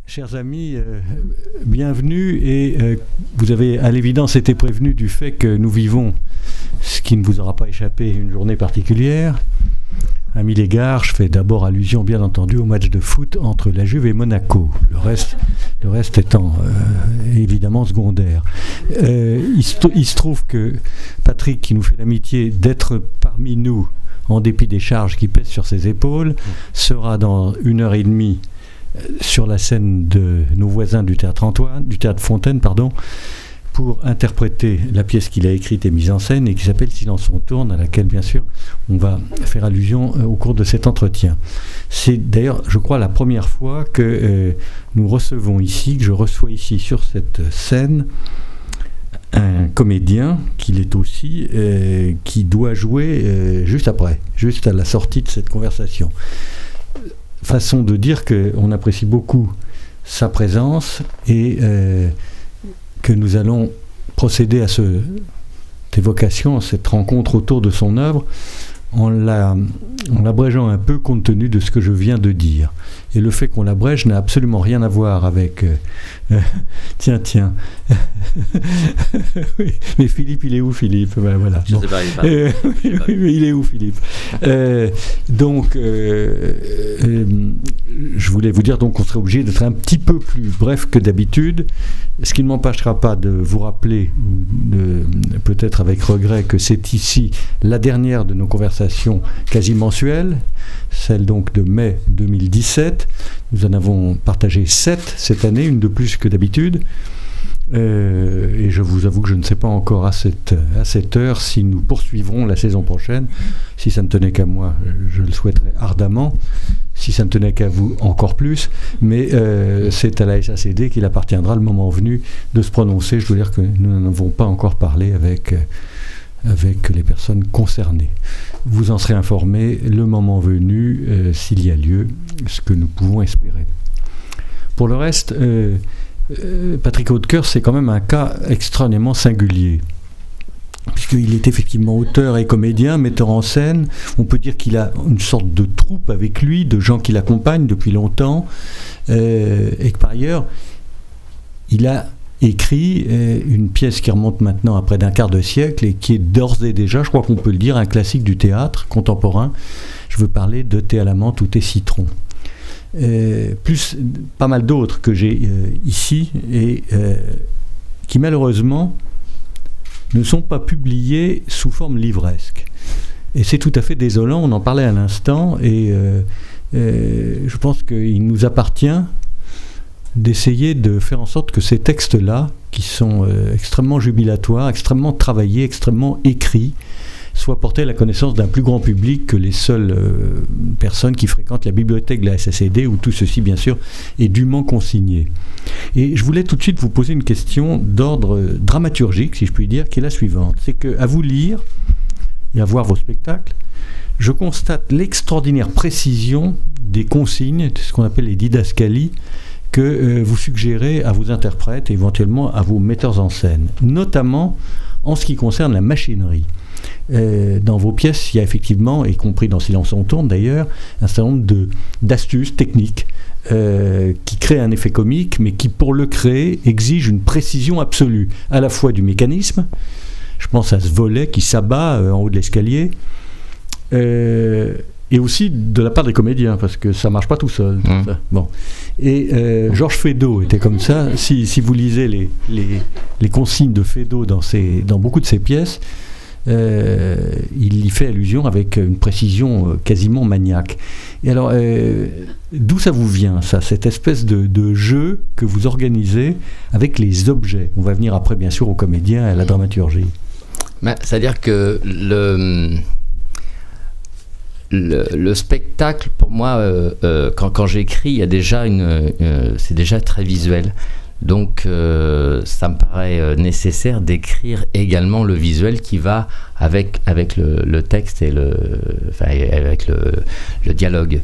Chers amis, bienvenue et vous avez à l'évidence été prévenus du fait que nous vivons, ce qui ne vous aura pas échappé, une journée particulière. À mille égards, je fais d'abord allusion bien entendu au match de foot entre la Juve et Monaco, le reste étant évidemment secondaire. Il se trouve que Patrick, qui nous fait l'amitié d'être parmi nous, en dépit des charges qui pèsent sur ses épaules, sera dans 1h30 sur la scène de nos voisins du théâtre Fontaine, pour interpréter la pièce qu'il a écrite et mise en scène et qui s'appelle Silence on tourne, à laquelle bien sûr on va faire allusion au cours de cet entretien. C'est d'ailleurs, je crois, la première fois que nous recevons ici, que je reçois ici sur cette scène, un comédien qu'il est aussi, qui doit jouer juste à la sortie de cette conversation. Façon de dire qu'on apprécie beaucoup sa présence et que nous allons procéder à cette évocation, à cette rencontre autour de son œuvre, en l'abrégeant un peu compte tenu de ce que je viens de dire. Et le fait qu'on l'abrège n'a absolument rien à voir avec... tiens. Oui. Mais Philippe, il est où, Philippe? Voilà. Je ne sais pas, il est où, Philippe? Donc, je voulais vous dire donc qu'on serait obligé d'être un petit peu plus bref que d'habitude, ce qui ne m'empêchera pas de vous rappeler, peut-être avec regret, que c'est ici la dernière de nos conversations quasi mensuelles, celle donc de mai 2017. Nous en avons partagé 7 cette année, une de plus que d'habitude. Et je vous avoue que je ne sais pas encore à cette heure si nous poursuivrons la saison prochaine. Si ça ne tenait qu'à moi, je le souhaiterais ardemment. Si ça ne tenait qu'à vous, encore plus. Mais c'est à la SACD qu'il appartiendra, le moment venu, de se prononcer. Je dois dire que nous n'en avons pas encore parlé avec les personnes concernées. Vous en serez informés le moment venu, s'il y a lieu, ce que nous pouvons espérer. Pour le reste, Patrick Hautecoeur, c'est quand même un cas extrêmement singulier, puisqu'il est effectivement auteur et comédien, metteur en scène. On peut dire qu'il a une sorte de troupe avec lui, de gens qui l'accompagnent depuis longtemps, et que par ailleurs, il a écrit une pièce qui remonte maintenant à près d'un quart de siècle et qui est d'ores et déjà, je crois qu'on peut le dire, un classique du théâtre contemporain. Je veux parler de Thé à la menthe ou Thé citron. Plus pas mal d'autres que j'ai ici et qui malheureusement ne sont pas publiés sous forme livresque. Et c'est tout à fait désolant, on en parlait à l'instant, et je pense qu'il nous appartient d'essayer de faire en sorte que ces textes-là, qui sont extrêmement jubilatoires, extrêmement travaillés, extrêmement écrits, soient portés à la connaissance d'un plus grand public que les seules personnes qui fréquentent la bibliothèque de la SACD, où tout ceci, bien sûr, est dûment consigné. Et je voulais tout de suite vous poser une question d'ordre dramaturgique, si je puis dire, qui est la suivante. C'est qu'à vous lire et à voir vos spectacles, je constate l'extraordinaire précision des consignes, ce qu'on appelle les didascalies, que vous suggérez à vos interprètes et éventuellement à vos metteurs en scène, notamment en ce qui concerne la machinerie. Dans vos pièces, il y a effectivement, y compris dans Silence on tourne d'ailleurs, un certain nombre d'astuces techniques qui créent un effet comique, mais qui, pour le créer, exigent une précision absolue, à la fois du mécanisme, je pense à ce volet qui s'abat en haut de l'escalier, et aussi de la part des comédiens, parce que ça ne marche pas tout seul. Tout ça. Bon. Et Georges Feydeau était comme ça. Si vous lisez les consignes de Feydeau dans beaucoup de ses pièces, il y fait allusion avec une précision quasiment maniaque. Et alors, d'où ça vous vient, ça, cette espèce de jeu que vous organisez avec les objets? On va venir après, bien sûr, aux comédiens et à la dramaturgie. C'est-à-dire que le spectacle, pour moi, quand j'écris, il y a déjà c'est déjà très visuel. Donc, ça me paraît nécessaire d'écrire également le visuel qui va avec le texte et avec le dialogue.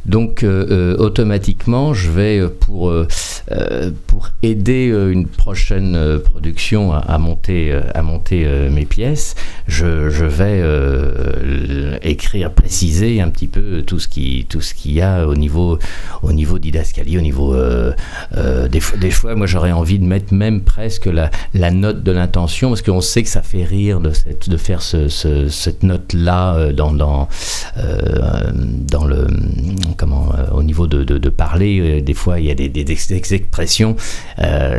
Donc automatiquement, je vais pour aider une prochaine production à monter mes pièces, je vais écrire, préciser un petit peu tout ce qu'il y a au niveau didascalie, au niveau des fois, moi j'aurais envie de mettre même presque la note de l'intention, parce qu'on sait que ça fait rire de faire cette note-là dans le au niveau de parler, des fois il y a des expressions,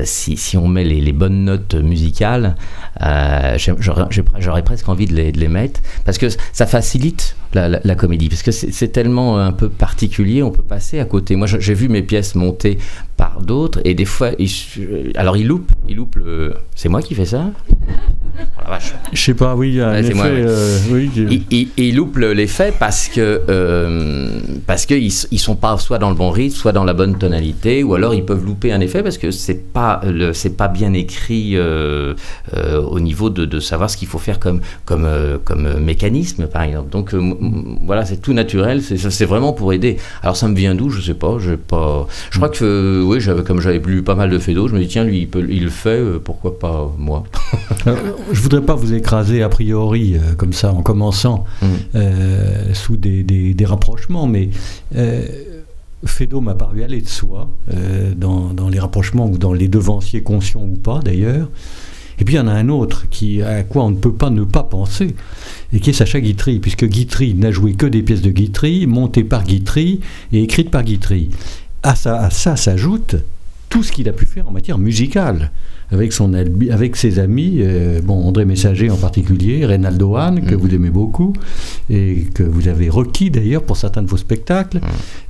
si on met les bonnes notes musicales, j'aurais presque envie de les mettre, parce que ça facilite la comédie, parce que c'est tellement un peu particulier, on peut passer à côté. Moi j'ai vu mes pièces montées par d'autres, et des fois alors ils loupent c'est moi qui fais ça? Oh la vache. Je sais pas, oui, c'est moi, oui. Ils loupent l'effet parce que ils sont pas soit dans le bon rythme, soit dans la bonne tonalité, ou alors ils peuvent louper un effet parce que c'est pas bien écrit au niveau de savoir ce qu'il faut faire comme mécanisme, par exemple. Donc voilà, c'est tout naturel, c'est vraiment pour aider. Alors ça me vient d'où? Je sais pas, je crois que oui, comme j'avais lu pas mal de Feydeau, je me dis tiens, lui il le fait, pourquoi pas moi? Je voudrais pas vous écraser a priori comme ça en commençant sous des rapprochements, mais Feydeau m'a paru aller de soi dans les rapprochements ou dans les devanciers conscients ou pas d'ailleurs. Et puis il y en a un autre à quoi on ne peut pas ne pas penser, et qui est Sacha Guitry, puisque Guitry n'a joué que des pièces de Guitry, montées par Guitry et écrites par Guitry. À ça s'ajoute tout ce qu'il a pu faire en matière musicale, avec ses amis, André Messager en particulier, Reynaldo Hahn, que vous aimez beaucoup, et que vous avez requis d'ailleurs pour certains de vos spectacles,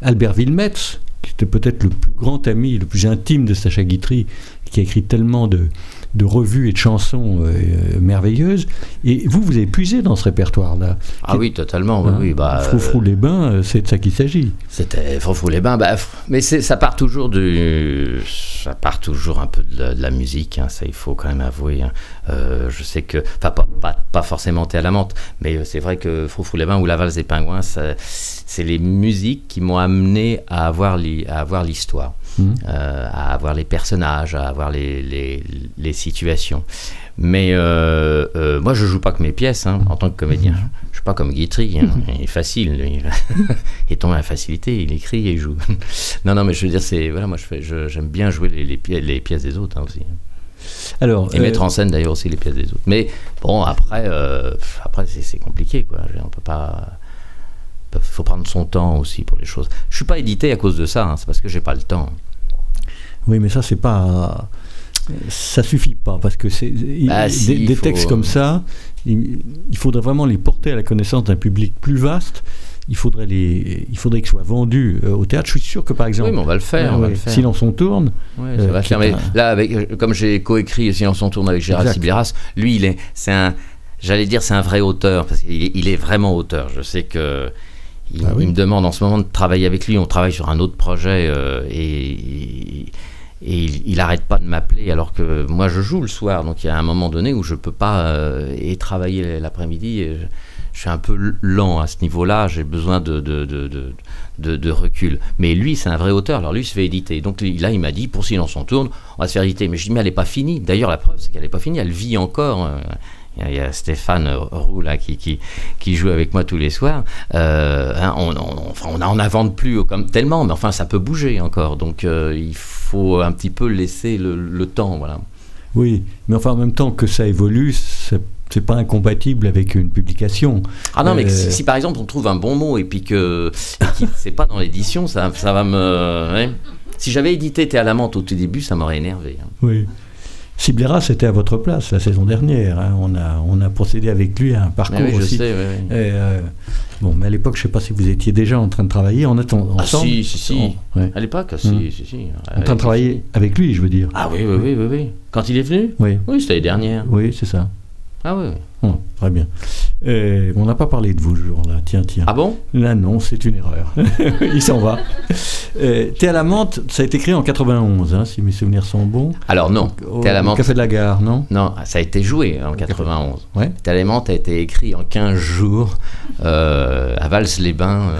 Albert Wilmetz, qui était peut-être le plus grand ami, le plus intime de Sacha Guitry, qui a écrit tellement de revues et de chansons merveilleuses, et vous avez puisé dans ce répertoire-là. Ah oui, totalement, oui. Froufrou-les-Bains, c'est de ça qu'il s'agit. C'était Froufrou-les-Bains, mais ça part toujours un peu de la musique, hein, ça il faut quand même avouer. Hein. Je sais que, pas forcément Thé à la menthe, mais c'est vrai que Froufrou-les-Bains ou La valse des pingouins, c'est les musiques qui m'ont amené à avoir l'histoire. À avoir les personnages, à avoir les situations. Mais moi, je joue pas que mes pièces en tant que comédien. Je suis pas comme Guitry, il est facile. Il tombe à la facilité, il écrit et il joue. non, mais je veux dire, moi, j'aime bien jouer les pièces des autres aussi. Alors, et mettre en scène d'ailleurs aussi les pièces des autres. Mais bon, après c'est compliqué, quoi. On peut pas. Faut prendre son temps aussi pour les choses. Je suis pas édité à cause de ça, c'est parce que j'ai pas le temps. Oui, mais ça suffit pas, parce que des textes comme ça, il faudrait vraiment les porter à la connaissance d'un public plus vaste. Il faudrait qu'ils soient vendus au théâtre. Je suis sûr que par exemple, oui, mais on va le faire. Silence on tourne. Oui, ça va le faire. Mais là, comme j'ai coécrit Silence on tourne avec Gérald Sibeliras, lui, c'est un vrai auteur, parce qu'il est vraiment auteur. Je sais que il me demande en ce moment de travailler avec lui. On travaille sur un autre projet et il n'arrête pas de m'appeler, alors que moi je joue le soir. Donc il y a un moment donné où je ne peux pas travailler l'après-midi. Et je suis un peu lent à ce niveau-là. J'ai besoin de recul. Mais lui, c'est un vrai auteur. Alors lui, il se fait éditer. Donc là, il m'a dit, pour Silence on tourne, on va se faire éditer. Mais je dis, mais elle n'est pas finie. D'ailleurs, la preuve, c'est qu'elle n'est pas finie. Elle vit encore. Il y a Stéphane Roux là, qui joue avec moi tous les soirs. On n'en invente plus comme tellement, mais enfin ça peut bouger encore. Donc il faut un petit peu laisser le temps, voilà. Oui, mais enfin en même temps que ça évolue, c'est pas incompatible avec une publication. Ah non, mais si par exemple on trouve un bon mot et puis que c'est pas dans l'édition, ça va me. Ouais. Si j'avais édité Thé à la menthe au tout début, ça m'aurait énervé. Oui. Sibeliras était à votre place la saison dernière. On a procédé avec lui à un parcours aussi. Je sais, oui. Bon, mais à l'époque, je ne sais pas si vous étiez déjà en train de travailler ensemble. Ah si. À l'époque, si. En train de travailler avec lui, je veux dire. Ah oui. Quand il est venu ? Oui, c'était l'année dernière. Oui, c'est ça. Ah oui. Oh, très bien. On n'a pas parlé de vous ce jour-là. Tiens. Ah bon ? Là, non, c'est une erreur. Il s'en va. Thé à la menthe, ça a été créé en 91, si mes souvenirs sont bons. Alors non, Thé à la menthe. Au Café de la Gare, non ? Non, ça a été joué en 91. Ouais. Thé à la menthe a été écrit en 15 jours à Vals-les-Bains,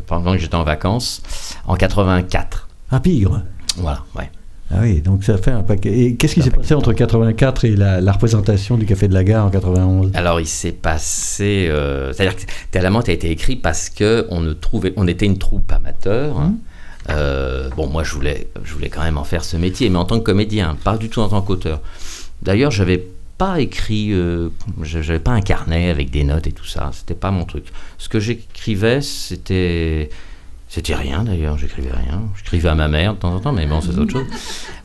pendant que j'étais en vacances, en 84. À Pigre. Voilà, ouais. Ah oui, donc ça fait un paquet. Et qu'est-ce qui s'est passé entre 84 et la représentation du Café de la Gare en 91? Alors, il s'est passé... c'est-à-dire que Théâtre a été écrit parce qu'on était une troupe amateur. Bon, moi, je voulais quand même en faire ce métier, mais en tant que comédien, pas du tout en tant qu'auteur. D'ailleurs, j'avais pas écrit... j'avais pas un carnet avec des notes et tout ça. C'était pas mon truc. Ce que j'écrivais, c'était rien d'ailleurs, j'écrivais rien. J'écrivais à ma mère de temps en temps, mais bon, c'est autre chose.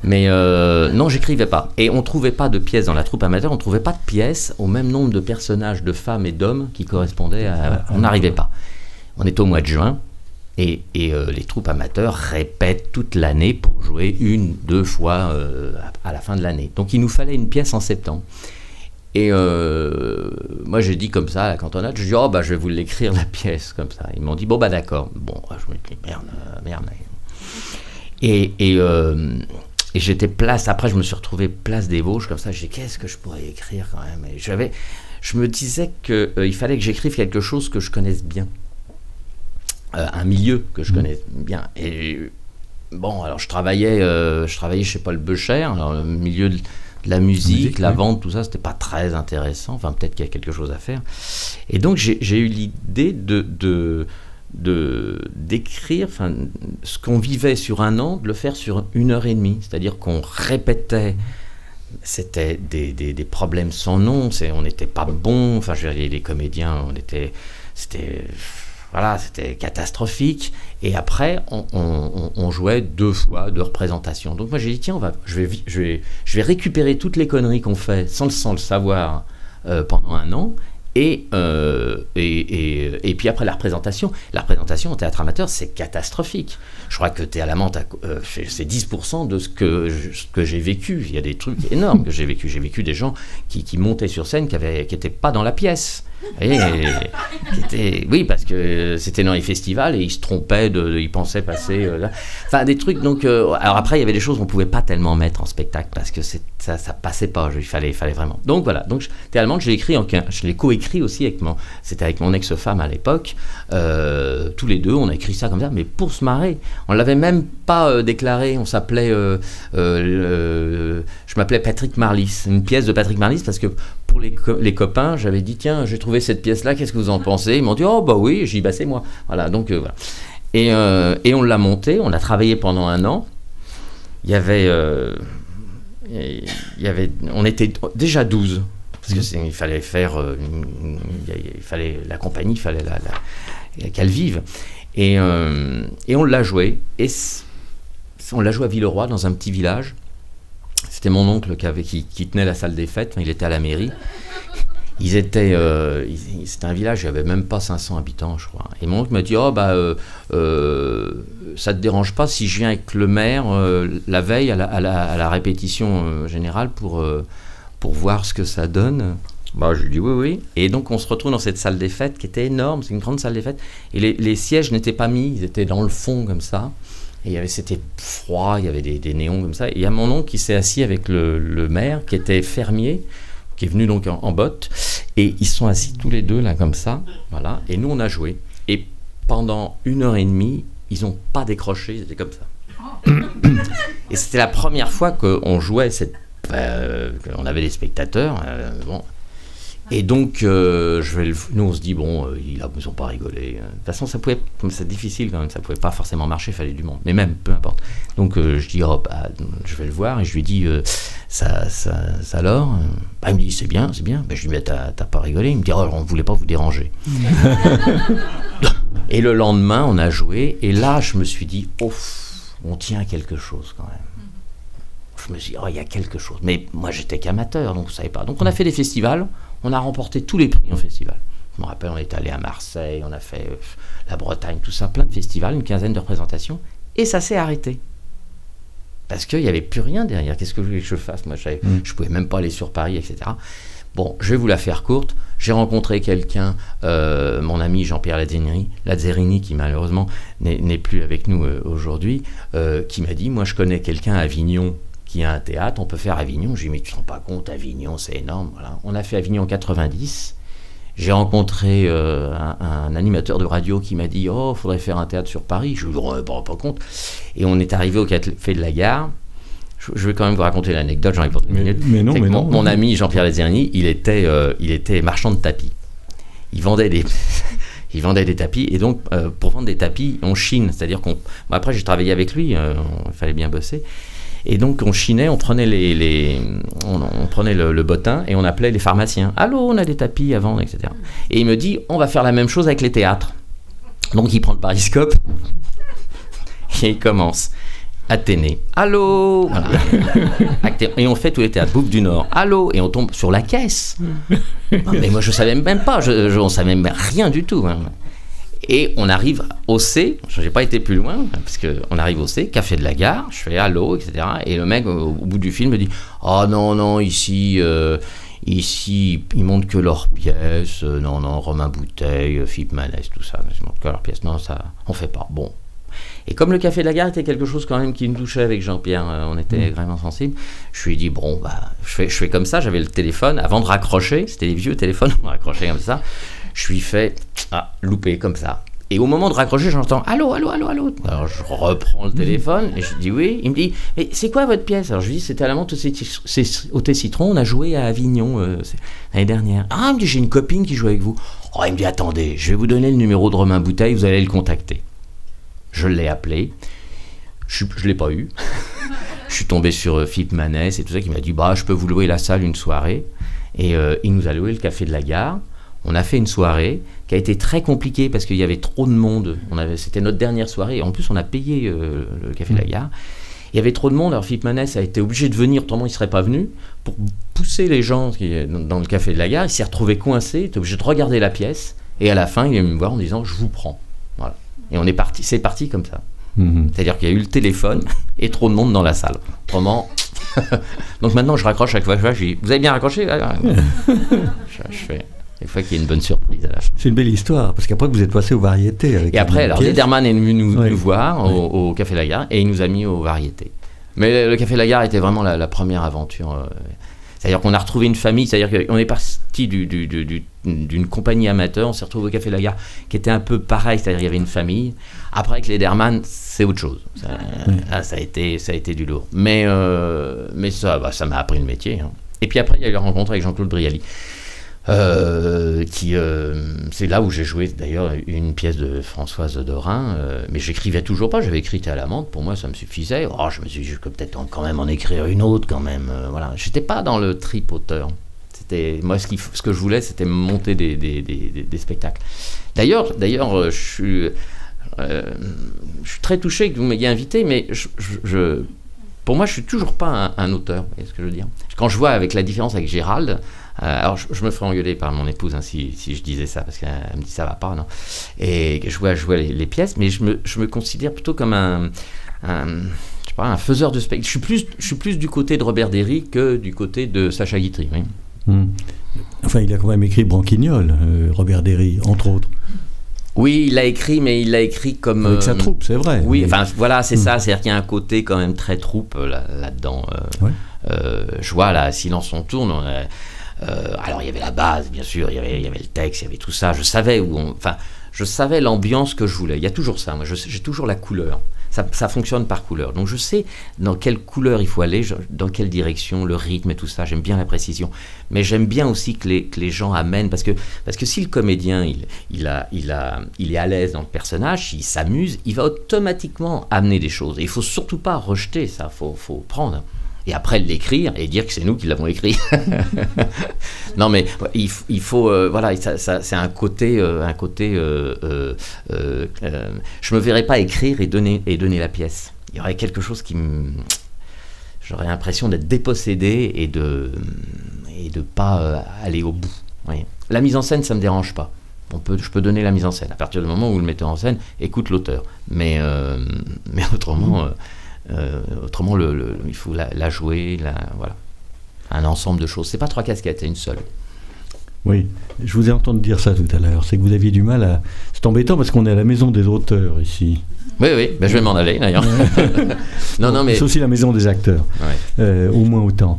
Mais non, j'écrivais pas. Et on trouvait pas de pièces dans la troupe amateur, on trouvait pas de pièces au même nombre de personnages, de femmes et d'hommes qui correspondaient à... On n'arrivait pas. On était au mois de juin, et les troupes amateurs répètent toute l'année pour jouer 1-2 fois à la fin de l'année. Donc il nous fallait une pièce en septembre. Et moi j'ai dit comme ça à la cantonade, je dis je vais vous l'écrire la pièce comme ça. Ils m'ont dit d'accord. Bon, je me dis merde. Et j'étais après je me suis retrouvé place des Vosges comme ça. Je dis qu'est-ce que je pourrais écrire quand même. Et je me disais que il fallait que j'écrive quelque chose que je connaisse bien, un milieu que je connaisse bien. Et bon, alors je travaillais chez Paul Beucher, alors le milieu de la musique, la vente, tout ça, c'était pas très intéressant. Enfin, peut-être qu'il y a quelque chose à faire. Et donc, j'ai eu l'idée d'écrire ce qu'on vivait sur un an, de le faire sur 1h30. C'est-à-dire qu'on répétait. C'était des problèmes sans nom. On n'était pas bons. Enfin, je veux dire, les comédiens, c'était catastrophique. Et après, on jouait 2 fois, 2 représentations. Donc moi j'ai dit tiens, je vais récupérer toutes les conneries qu'on fait sans le savoir pendant un an. Et puis après la représentation en théâtre amateur, c'est catastrophique. Je crois que Théâtre Amante, c'est 10% de ce que j'ai vécu. Il y a des trucs énormes que j'ai vécu. J'ai vécu des gens qui montaient sur scène, qui n'étaient pas dans la pièce. Oui, parce que c'était dans les festivals et ils se trompaient, ils pensaient passer enfin des trucs. Donc alors après il y avait des choses qu'on pouvait pas tellement mettre en spectacle parce que ça passait pas. Il fallait vraiment. Donc voilà. Donc Théâtre Amante, je l'ai coécrit aussi avec mon ex-femme à l'époque. Tous les deux, on a écrit ça comme ça, mais pour se marrer. On l'avait même pas déclaré. On s'appelait, je m'appelais Patrick Marlis. Une pièce de Patrick Marlis parce que pour les copains, j'avais dit tiens, j'ai trouvé cette pièce-là, qu'est-ce que vous en pensez? Ils m'ont dit oui, j'ai dit c'est moi. Voilà, donc voilà. Et on l'a montée, on a travaillé pendant un an. On était déjà 12 parce que il fallait faire, la compagnie, il fallait qu'elle vive. Et on l'a joué. Et on l'a joué à Villeroy dans un petit village. C'était mon oncle qui tenait la salle des fêtes. Il était à la mairie. C'était un village, il n'y avait même pas 500 habitants, je crois. Et mon oncle m'a dit ça te dérange pas si je viens avec le maire la veille à la répétition générale pour voir ce que ça donne? Je lui dis oui. Et donc on se retrouve dans cette salle des fêtes qui était énorme, c'est une grande salle des fêtes. Et les sièges n'étaient pas mis, ils étaient dans le fond comme ça. Et c'était froid, il y avait des néons comme ça. Et il y a mon oncle qui s'est assis avec le maire qui était fermier, qui est venu donc en botte, et ils sont assis tous les deux là comme ça, voilà, et nous on a joué, et pendant 1h30, ils n'ont pas décroché, ils étaient comme ça. Et c'était la première fois qu'on jouait on avait des spectateurs, et donc nous on se dit ils n'ont pas rigolé. De toute façon c'est difficile quand même, ça pouvait pas forcément marcher, il fallait du monde, mais même peu importe. Donc je dis je vais le voir et je lui dis ça alors il me dit c'est bien. Je lui dis mais t'as pas rigolé? Il me dit on voulait pas vous déranger. Et le lendemain on a joué et là je me suis dit on tient à quelque chose quand même. Je me suis dit il y a quelque chose, mais moi j'étais qu'amateur donc je savais pas. Donc on a fait des festivals. On a remporté tous les prix en festival. Je me rappelle, on est allé à Marseille, on a fait la Bretagne, tout ça, plein de festivals, une 15aine de représentations, et ça s'est arrêté. Parce qu'il n'y avait plus rien derrière. Qu'est-ce que vous voulez que je fasse? Moi, je ne pouvais même pas aller sur Paris, etc. Bon, je vais vous la faire courte. J'ai rencontré quelqu'un, mon ami Jean-Pierre Lazzarini, qui malheureusement n'est plus avec nous aujourd'hui, qui m'a dit, moi je connais quelqu'un à Avignon, qui a un théâtre, on peut faire Avignon. J'ai dit, mais tu ne te rends pas compte, Avignon, c'est énorme. Voilà. On a fait Avignon en 90. J'ai rencontré un animateur de radio qui m'a dit « Oh, il faudrait faire un théâtre sur Paris ». Je ne me rends pas compte. Et on est arrivé au Café de la Gare. Je vais quand même vous raconter l'anecdote, j'en ai pour 2 minutes. Mais non. Mon ami Jean-Pierre Lazzerni, il était marchand de tapis. Il vendait des tapis, et donc pour vendre des tapis, on chine. C'est-à-dire après, j'ai travaillé avec lui, il fallait bien bosser. Et donc on chinait, on prenait on prenait le bottin et on appelait les pharmaciens. Allô, on a des tapis à vendre, etc. Et il me dit, on va faire la même chose avec les théâtres. Donc il prend le pariscope et il commence. Athénée. Allô, voilà. Et on fait tous les théâtres. Bouffe du Nord. Allô, et on tombe sur la Caisse. Non, mais moi je savais même pas, on savait même rien du tout. Hein. Et on arrive au C, je n'ai pas été plus loin, parce qu'on arrive au C, Café de la Gare, je fais allô, etc. Et le mec, au bout du film, me dit « Oh non, ici, ils montrent que leurs pièces, non, Romain Bouteille, Philippe Manès, tout ça, ils montrent que leurs pièces, non, ça, on fait pas. » Bon. Et comme le Café de la Gare était quelque chose quand même qui nous touchait avec Jean-Pierre, on était vraiment sensibles, je lui ai dit, bon, je fais comme ça, j'avais le téléphone, avant de raccrocher, c'était les vieux téléphones, on raccrochait comme ça, je lui fais, loupé comme ça. Et au moment de raccrocher, j'entends, allô. Alors je reprends le téléphone, et je dis oui, il me dit, mais c'est quoi votre pièce? Alors je lui dis, c'était à la menthe au thé citron, on a joué à Avignon l'année dernière. Ah, il me dit, j'ai une copine qui joue avec vous. Oh, il me dit, attendez, je vais vous donner le numéro de Romain Bouteille, vous allez le contacter. Je l'ai appelé, je ne l'ai pas eu. Je suis tombé sur Philippe Manès et tout ça, qui m'a dit je peux vous louer la salle une soirée. Et il nous a loué le Café de la Gare. On a fait une soirée qui a été très compliquée parce qu'il y avait trop de monde. C'était notre dernière soirée. Et en plus, on a payé le Café de la Gare. Il y avait trop de monde. Alors Philippe Manès a été obligé de venir, autrement il ne serait pas venu, pour pousser les gens dans le Café de la Gare. Il s'est retrouvé coincé, il était obligé de regarder la pièce. Et à la fin, il est venu me voir en disant je vous prends. Voilà. Et on est parti, c'est parti comme ça. C'est-à-dire qu'il y a eu le téléphone et trop de monde dans la salle. Autrement. Donc maintenant, je raccroche chaque fois. Je dis, vous avez bien raccroché? Je fais. Des fois qu'il y a une bonne surprise à la fin. C'est une belle histoire, parce qu'après, vous êtes passé aux variétés. Et après, alors, Lederman est venu nous voir au Café de la Gare et il nous a mis aux variétés. Mais le Café de la Gare était vraiment la première aventure. C'est-à-dire qu'on a retrouvé une famille, c'est-à-dire qu'on est parti d'une compagnie amateur, on s'est retrouvé au Café de la Gare, qui était un peu pareil, c'est-à-dire qu'il y avait une famille. Après, avec Lederman, c'est autre chose. Ça a été du lourd. Mais ça m'a appris le métier. Hein. Et puis après, il y a eu la rencontre avec Jean-Claude Brialy. C'est là où j'ai joué d'ailleurs une pièce de Françoise Dorin, mais j'écrivais toujours pas, j'avais écrit à la menthe, pour moi ça me suffisait. Je me suis dit, je peux peut-être quand même en écrire une autre quand même. Voilà, j'étais pas dans le trip auteur. C'était moi ce que je voulais, c'était monter des spectacles. D'ailleurs, je suis très touché que vous m'ayez invité, mais pour moi, je suis toujours pas un auteur. Vous voyez ce que je veux dire? Quand je vois avec la différence avec Gérald. Alors, je me ferais engueuler par mon épouse si je disais ça, parce qu'elle me dit ça va pas, non. Et je vois les pièces, mais je me considère plutôt comme un faiseur de spectacle. Je suis plus du côté de Robert Derry que du côté de Sacha Guitry. Oui. Enfin, il a quand même écrit Branquignol, Robert Derry, entre autres. Oui, il l'a écrit, mais il l'a écrit comme... Avec sa troupe, c'est vrai. Oui, enfin, voilà, c'est ça. C'est-à-dire qu'il y a un côté quand même très troupe là-dedans. Je vois, là, Silence on tourne... alors il y avait la base, bien sûr, il y avait le texte, il y avait tout ça. Je savais l'ambiance que je voulais. Il y a toujours ça. Moi, j'ai toujours la couleur. Ça fonctionne par couleur. Donc je sais dans quelle couleur il faut aller, dans quelle direction, le rythme et tout ça. J'aime bien la précision. Mais j'aime bien aussi que les gens amènent, parce que si le comédien il est à l'aise dans le personnage, il s'amuse, il va automatiquement amener des choses. Et il faut surtout pas rejeter ça. Faut prendre. Et après l'écrire et dire que c'est nous qui l'avons écrit. Non, mais il faut voilà, c'est un côté je me verrais pas écrire et donner la pièce. Il y aurait quelque chose j'aurais l'impression d'être dépossédé et de pas aller au bout. Oui. La mise en scène, ça me dérange pas. Je peux donner la mise en scène à partir du moment où le metteur en scène écoute l'auteur. Mais autrement. Autrement, il faut la jouer, voilà. Un ensemble de choses. C'est pas 3 casquettes, c'est une seule. Oui, je vous ai entendu dire ça tout à l'heure. C'est que vous aviez du mal à... C'est embêtant parce qu'on est à la maison des auteurs ici. Oui, je vais m'en aller d'ailleurs. Non, mais... C'est aussi la maison des acteurs, au moins autant.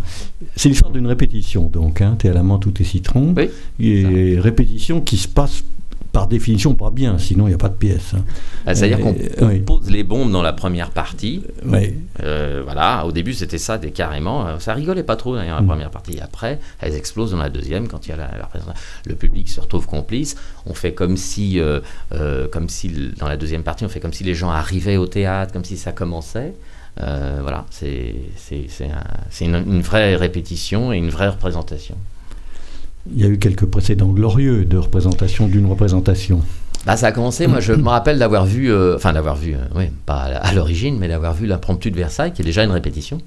c'est l'histoire d'une répétition, donc. T'es à la menthe ou t'es citron. Oui. Et répétition qui se passe par définition pas bien, sinon il n'y a pas de pièce. C'est-à-dire qu'on pose les bombes dans la première partie. Oui. Voilà, au début c'était ça, carrément. Ça rigolait pas trop dans la première partie. Et après, elles explosent dans la deuxième quand il y a le public se retrouve complice. On fait comme si dans la deuxième partie, on fait comme si les gens arrivaient au théâtre, comme si ça commençait. Voilà, c'est une vraie répétition et une vraie représentation. Il y a eu quelques précédents glorieux de représentation d'une représentation. Ça a commencé, moi je me rappelle d'avoir vu, oui, pas à l'origine, mais d'avoir vu l'Impromptu de Versailles, qui est déjà une répétition,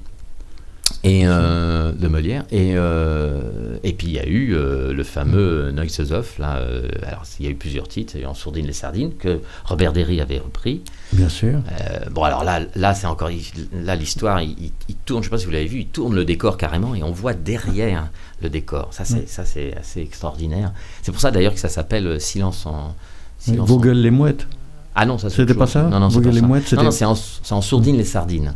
et, de Molière, et puis il y a eu le fameux Neues Hof, là, alors il y a eu plusieurs titres, En sourdine les sardines, que Robert Derry avait repris. Bien sûr. Bon alors là c'est encore, là l'histoire, il tourne, je ne sais pas si vous l'avez vu, il tourne le décor carrément, et on voit derrière le décor, ça c'est assez extraordinaire. C'est pour ça d'ailleurs que ça s'appelle Silence en... Vogel les mouettes. Ah non, ça c'était pas ça. Non, Vogel les mouettes. Non, c'est en sourdine les sardines.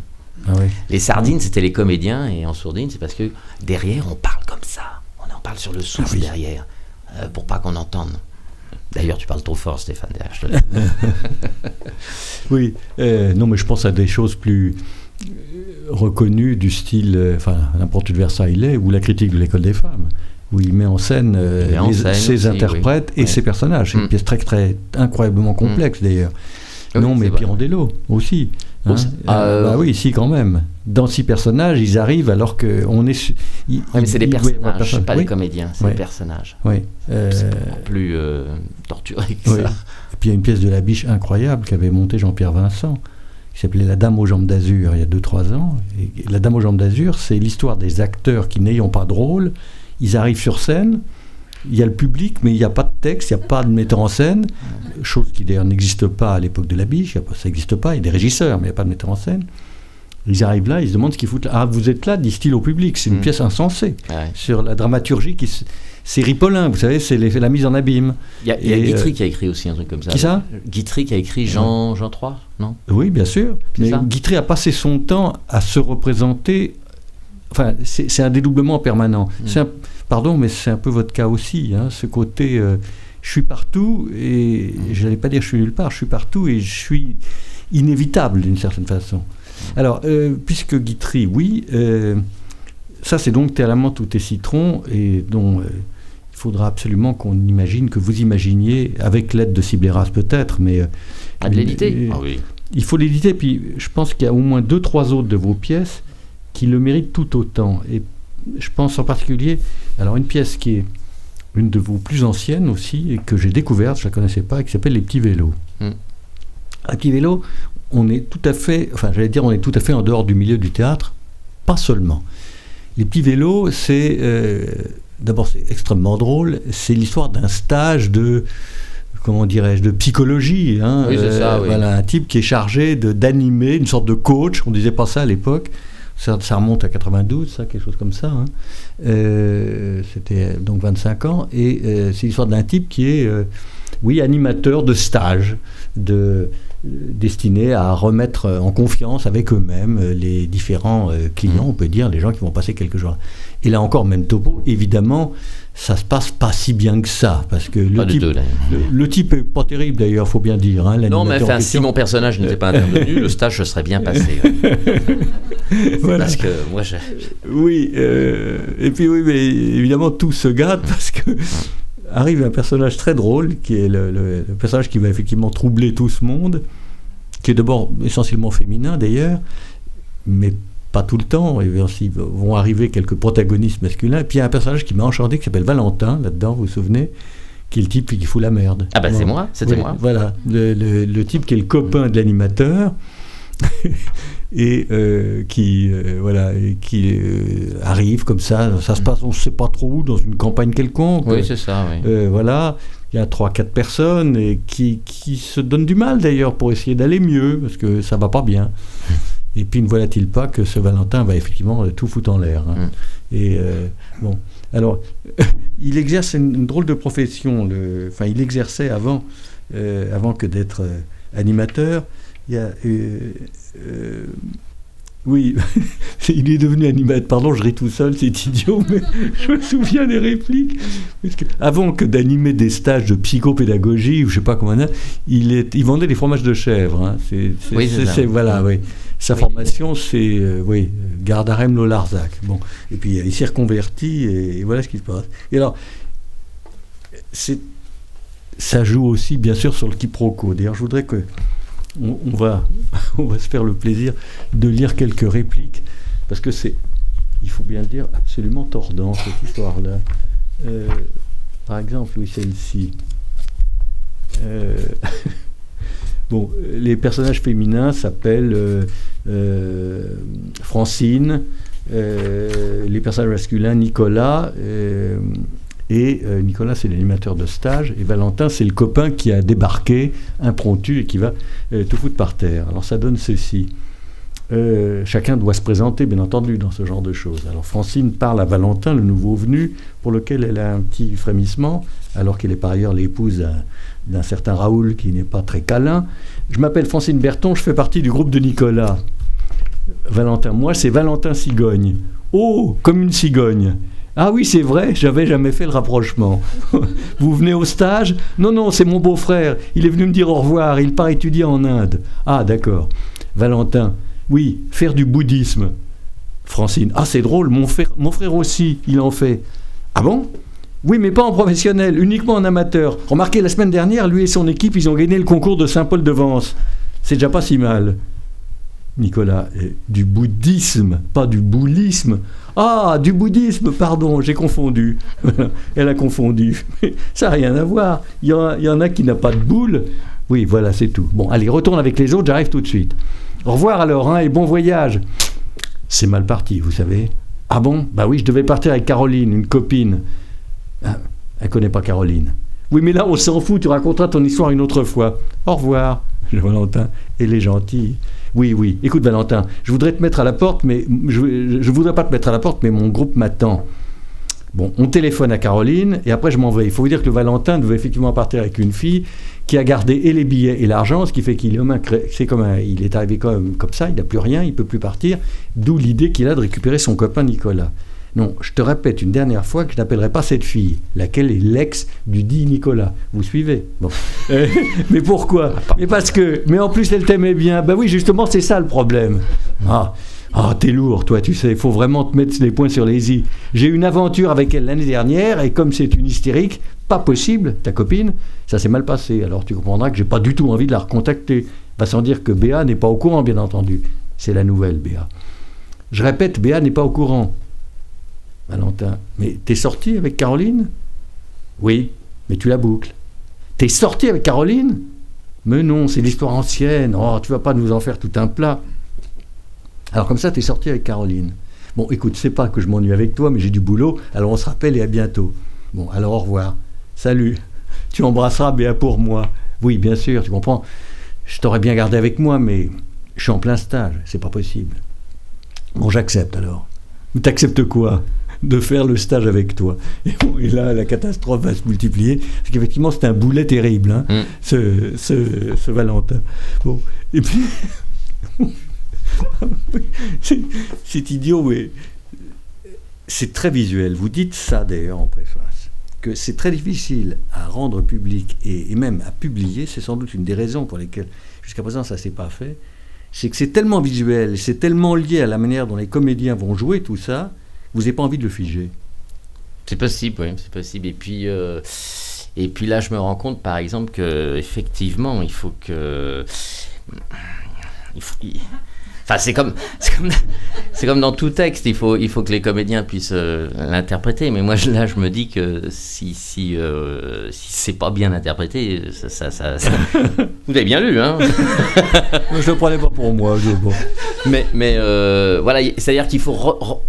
Ah oui. Les sardines, c'était les comédiens, et en sourdine, c'est parce que derrière, on parle comme ça. On en parle sur le souffle derrière, pour pas qu'on entende. D'ailleurs, tu parles trop fort, Stéphane. Derrière, oui. Non, mais je pense à des choses plus reconnues du style, L'Impromptu de Versailles ou La critique de l'école des femmes, où il met en scène, ses interprètes et ses personnages. C'est une pièce très, très incroyablement complexe, d'ailleurs. Non, mais Pirandello aussi. Oui, si, quand même. Dans 6 personnages, ils arrivent alors qu'on est... mais c'est des personnages, pas des comédiens, c'est des personnages. Oui. C'est beaucoup plus torturé que ça. Et puis il y a une pièce de La Biche incroyable qu'avait montée Jean-Pierre Vincent, qui s'appelait La Dame aux jambes d'azur, il y a 2-3 ans. Et La Dame aux jambes d'azur, c'est l'histoire des acteurs qui, n'ayant pas de rôle, ils arrivent sur scène, il y a le public, mais il n'y a pas de texte, il n'y a pas de metteur en scène, chose qui d'ailleurs n'existe pas à l'époque de La Biche, ça n'existe pas, il y a des régisseurs, mais il n'y a pas de metteur en scène. Ils arrivent là, ils se demandent ce qu'ils foutent là. Ah, vous êtes là, disent-ils au public, c'est une pièce insensée, sur la dramaturgie, c'est Ripollin, vous savez, c'est la mise en abîme. Il y a Guitry qui a écrit aussi un truc comme ça. Qui ça? Guitry qui a écrit Jean III, non? Oui, bien sûr, mais Guitry a passé son temps à se représenter. Enfin, c'est un dédoublement permanent. Pardon, mais c'est un peu votre cas aussi, ce côté je suis partout et je n'allais pas dire je suis nulle part, je suis partout et je suis inévitable d'une certaine façon. Alors, puisque Guitry, ça c'est donc T'es à la menthe ou t'es citron, et dont il faudra absolument qu'on imagine, que vous imaginiez, avec l'aide de Sibleras peut-être, mais... de l'éditer. Oui. Il faut l'éditer, puis je pense qu'il y a au moins 2-3 autres de vos pièces qui le méritent tout autant. Et je pense en particulier, alors une pièce qui est une de vos plus anciennes aussi, et que j'ai découverte, je ne la connaissais pas, et qui s'appelle Les Petits Vélos. Les Petits Vélos, on est tout à fait en dehors du milieu du théâtre, pas seulement. Les Petits Vélos, d'abord c'est extrêmement drôle, c'est l'histoire d'un stage de psychologie. Oui, c'est ça, oui. Voilà, un type qui est chargé d'animer, une sorte de coach, on ne disait pas ça à l'époque. Ça remonte à 92, ça, quelque chose comme ça. C'était donc 25 ans. Et c'est l'histoire d'un type qui est, animateur de stage, destiné à remettre en confiance avec eux-mêmes les différents clients, on peut dire, les gens qui vont passer quelques jours. Et là encore, même topo, évidemment, ça se passe pas si bien que ça, parce que le type est pas terrible d'ailleurs, faut bien dire. Non, mais si mon personnage n'était pas intervenu, le stage se serait bien passé. Voilà. Parce que moi, oui, et puis mais évidemment tout se gâte parce que arrive un personnage très drôle qui est le personnage qui va effectivement troubler tout ce monde, qui est d'abord essentiellement féminin d'ailleurs, mais pas tout le temps. Et aussi vont arriver quelques protagonistes masculins. Et puis il y a un personnage qui m'a enchanté qui s'appelle Valentin là-dedans, vous vous souvenez, qui est le type qui fout la merde. Ah c'est moi, c'était moi. Voilà, le type qui est le copain de l'animateur. Et qui arrive comme ça se passe on ne sait pas trop où, dans une campagne quelconque. Oui, c'est ça, oui. Voilà, il y a 3-4 personnes et qui se donnent du mal d'ailleurs pour essayer d'aller mieux, parce que ça va pas bien. Et puis ne voilà-t-il pas que ce Valentin va effectivement tout foutre en l'air. Et bon, alors il exerce une drôle de profession. Il exerçait avant que d'être animateur. Il y a Oui, il est devenu animateur. Pardon, je ris tout seul, c'est idiot, mais je me souviens des répliques. Parce que avant que d'animer des stages de psychopédagogie, ou je sais pas comment il vendait des fromages de chèvre. Hein. Voilà, oui. Sa formation, c'est Gardarem Lolarzac. Bon, et puis il s'est reconverti et voilà ce qui se passe. Et alors, ça joue aussi, bien sûr, sur le quiproquo. D'ailleurs, je voudrais que on va se faire le plaisir de lire quelques répliques, parce que c'est, il faut bien le dire, absolument tordant, cette histoire-là. Par exemple, oui, celle-ci. Bon, les personnages féminins s'appellent Francine, les personnages masculins, Nicolas, Nicolas, c'est l'animateur de stage, et Valentin, c'est le copain qui a débarqué, impromptu, et qui va tout foutre par terre. Alors ça donne ceci. Chacun doit se présenter, bien entendu, dans ce genre de choses. Alors Francine parle à Valentin, le nouveau venu, pour lequel elle a un petit frémissement, alors qu'elle est par ailleurs l'épouse d'un certain Raoul, qui n'est pas très câlin. Je m'appelle Francine Berton, je fais partie du groupe de Nicolas. Valentin, moi, c'est Valentin Cigogne. Oh, comme une cigogne. Ah oui, c'est vrai, j'avais jamais fait le rapprochement. Vous venez au stage? Non, c'est mon beau-frère. Il est venu me dire au revoir, il part étudier en Inde. Ah, d'accord. Valentin, oui, faire du bouddhisme. Francine, ah, c'est drôle, mon frère aussi, il en fait. Ah bon? Oui, mais pas en professionnel, uniquement en amateur. Remarquez, la semaine dernière, lui et son équipe, ils ont gagné le concours de Saint-Paul-de-Vence. C'est déjà pas si mal. Nicolas, du bouddhisme, pas du boulisme. Ah, du bouddhisme, pardon, j'ai confondu. Elle a confondu. Ça n'a rien à voir. Il y en a qui n'a pas de boule. Oui, voilà, c'est tout. Bon, allez, retourne avec les autres, j'arrive tout de suite. Au revoir alors, hein, et bon voyage. C'est mal parti, vous savez. Ah bon? Bah oui, je devais partir avec Caroline, une copine. Ah, elle connaît pas Caroline. Oui, mais là, on s'en fout, tu raconteras ton histoire une autre fois. Au revoir, Valentin. Elle est gentille. Oui. Écoute, Valentin, je voudrais te mettre à la porte, mais je voudrais pas te mettre à la porte, mais mon groupe m'attend. Bon, on téléphone à Caroline, et après je m'en vais. Il faut vous dire que le Valentin devait effectivement partir avec une fille qui a gardé et les billets et l'argent, ce qui fait qu'il il est arrivé comme ça, il n'a plus rien, il peut plus partir, d'où l'idée qu'il a de récupérer son copain Nicolas. Non, je te répète une dernière fois que je n'appellerai pas cette fille, laquelle est l'ex du dit Nicolas. Vous suivez? Bon. Mais pourquoi? Mais en plus, elle t'aimait bien. Ben oui, justement, c'est ça le problème. Ah, t'es lourd, toi, tu sais. Il faut vraiment te mettre les points sur les i. J'ai eu une aventure avec elle l'année dernière, et comme c'est une hystérique, pas possible, ta copine, ça s'est mal passé. Alors tu comprendras que j'ai pas du tout envie de la recontacter. Va sans dire que Béa n'est pas au courant, bien entendu. C'est la nouvelle, Béa. Je répète, Béa n'est pas au courant. Valentin, mais t'es sorti avec Caroline? Oui, mais tu la boucles. T'es sorti avec Caroline? Mais non, c'est l'histoire ancienne. Oh, tu vas pas nous en faire tout un plat. Alors comme ça, t'es sorti avec Caroline. Bon, écoute, c'est pas que je m'ennuie avec toi, mais j'ai du boulot, alors on se rappelle et à bientôt. Bon, alors au revoir. Salut. Tu embrasseras Béa pour moi. Oui, bien sûr, tu comprends. Je t'aurais bien gardé avec moi, mais je suis en plein stage, c'est pas possible. Bon, j'accepte alors. Mais t'acceptes quoi? De faire le stage avec toi. Et là, la catastrophe va se multiplier, parce qu'effectivement, c'est un boulet terrible, hein, ce Valentin. Bon, et puis... c'est idiot, mais c'est très visuel. Vous dites ça, d'ailleurs, en préface, que c'est très difficile à rendre public et même à publier. C'est sans doute une des raisons pour lesquelles, jusqu'à présent, ça ne s'est pas fait. C'est que c'est tellement visuel, c'est tellement lié à la manière dont les comédiens vont jouer tout ça, vous n'avez pas envie de le figer. C'est possible, oui, c'est possible. Et puis là, je me rends compte, par exemple, qu'effectivement, il faut que... Enfin, c'est comme dans tout texte, il faut que les comédiens puissent l'interpréter. Mais moi, là, je me dis que si c'est pas bien interprété, ça... Vous avez bien lu, hein? Je le prenais pas pour moi. Bon. Mais voilà, c'est-à-dire qu'il faut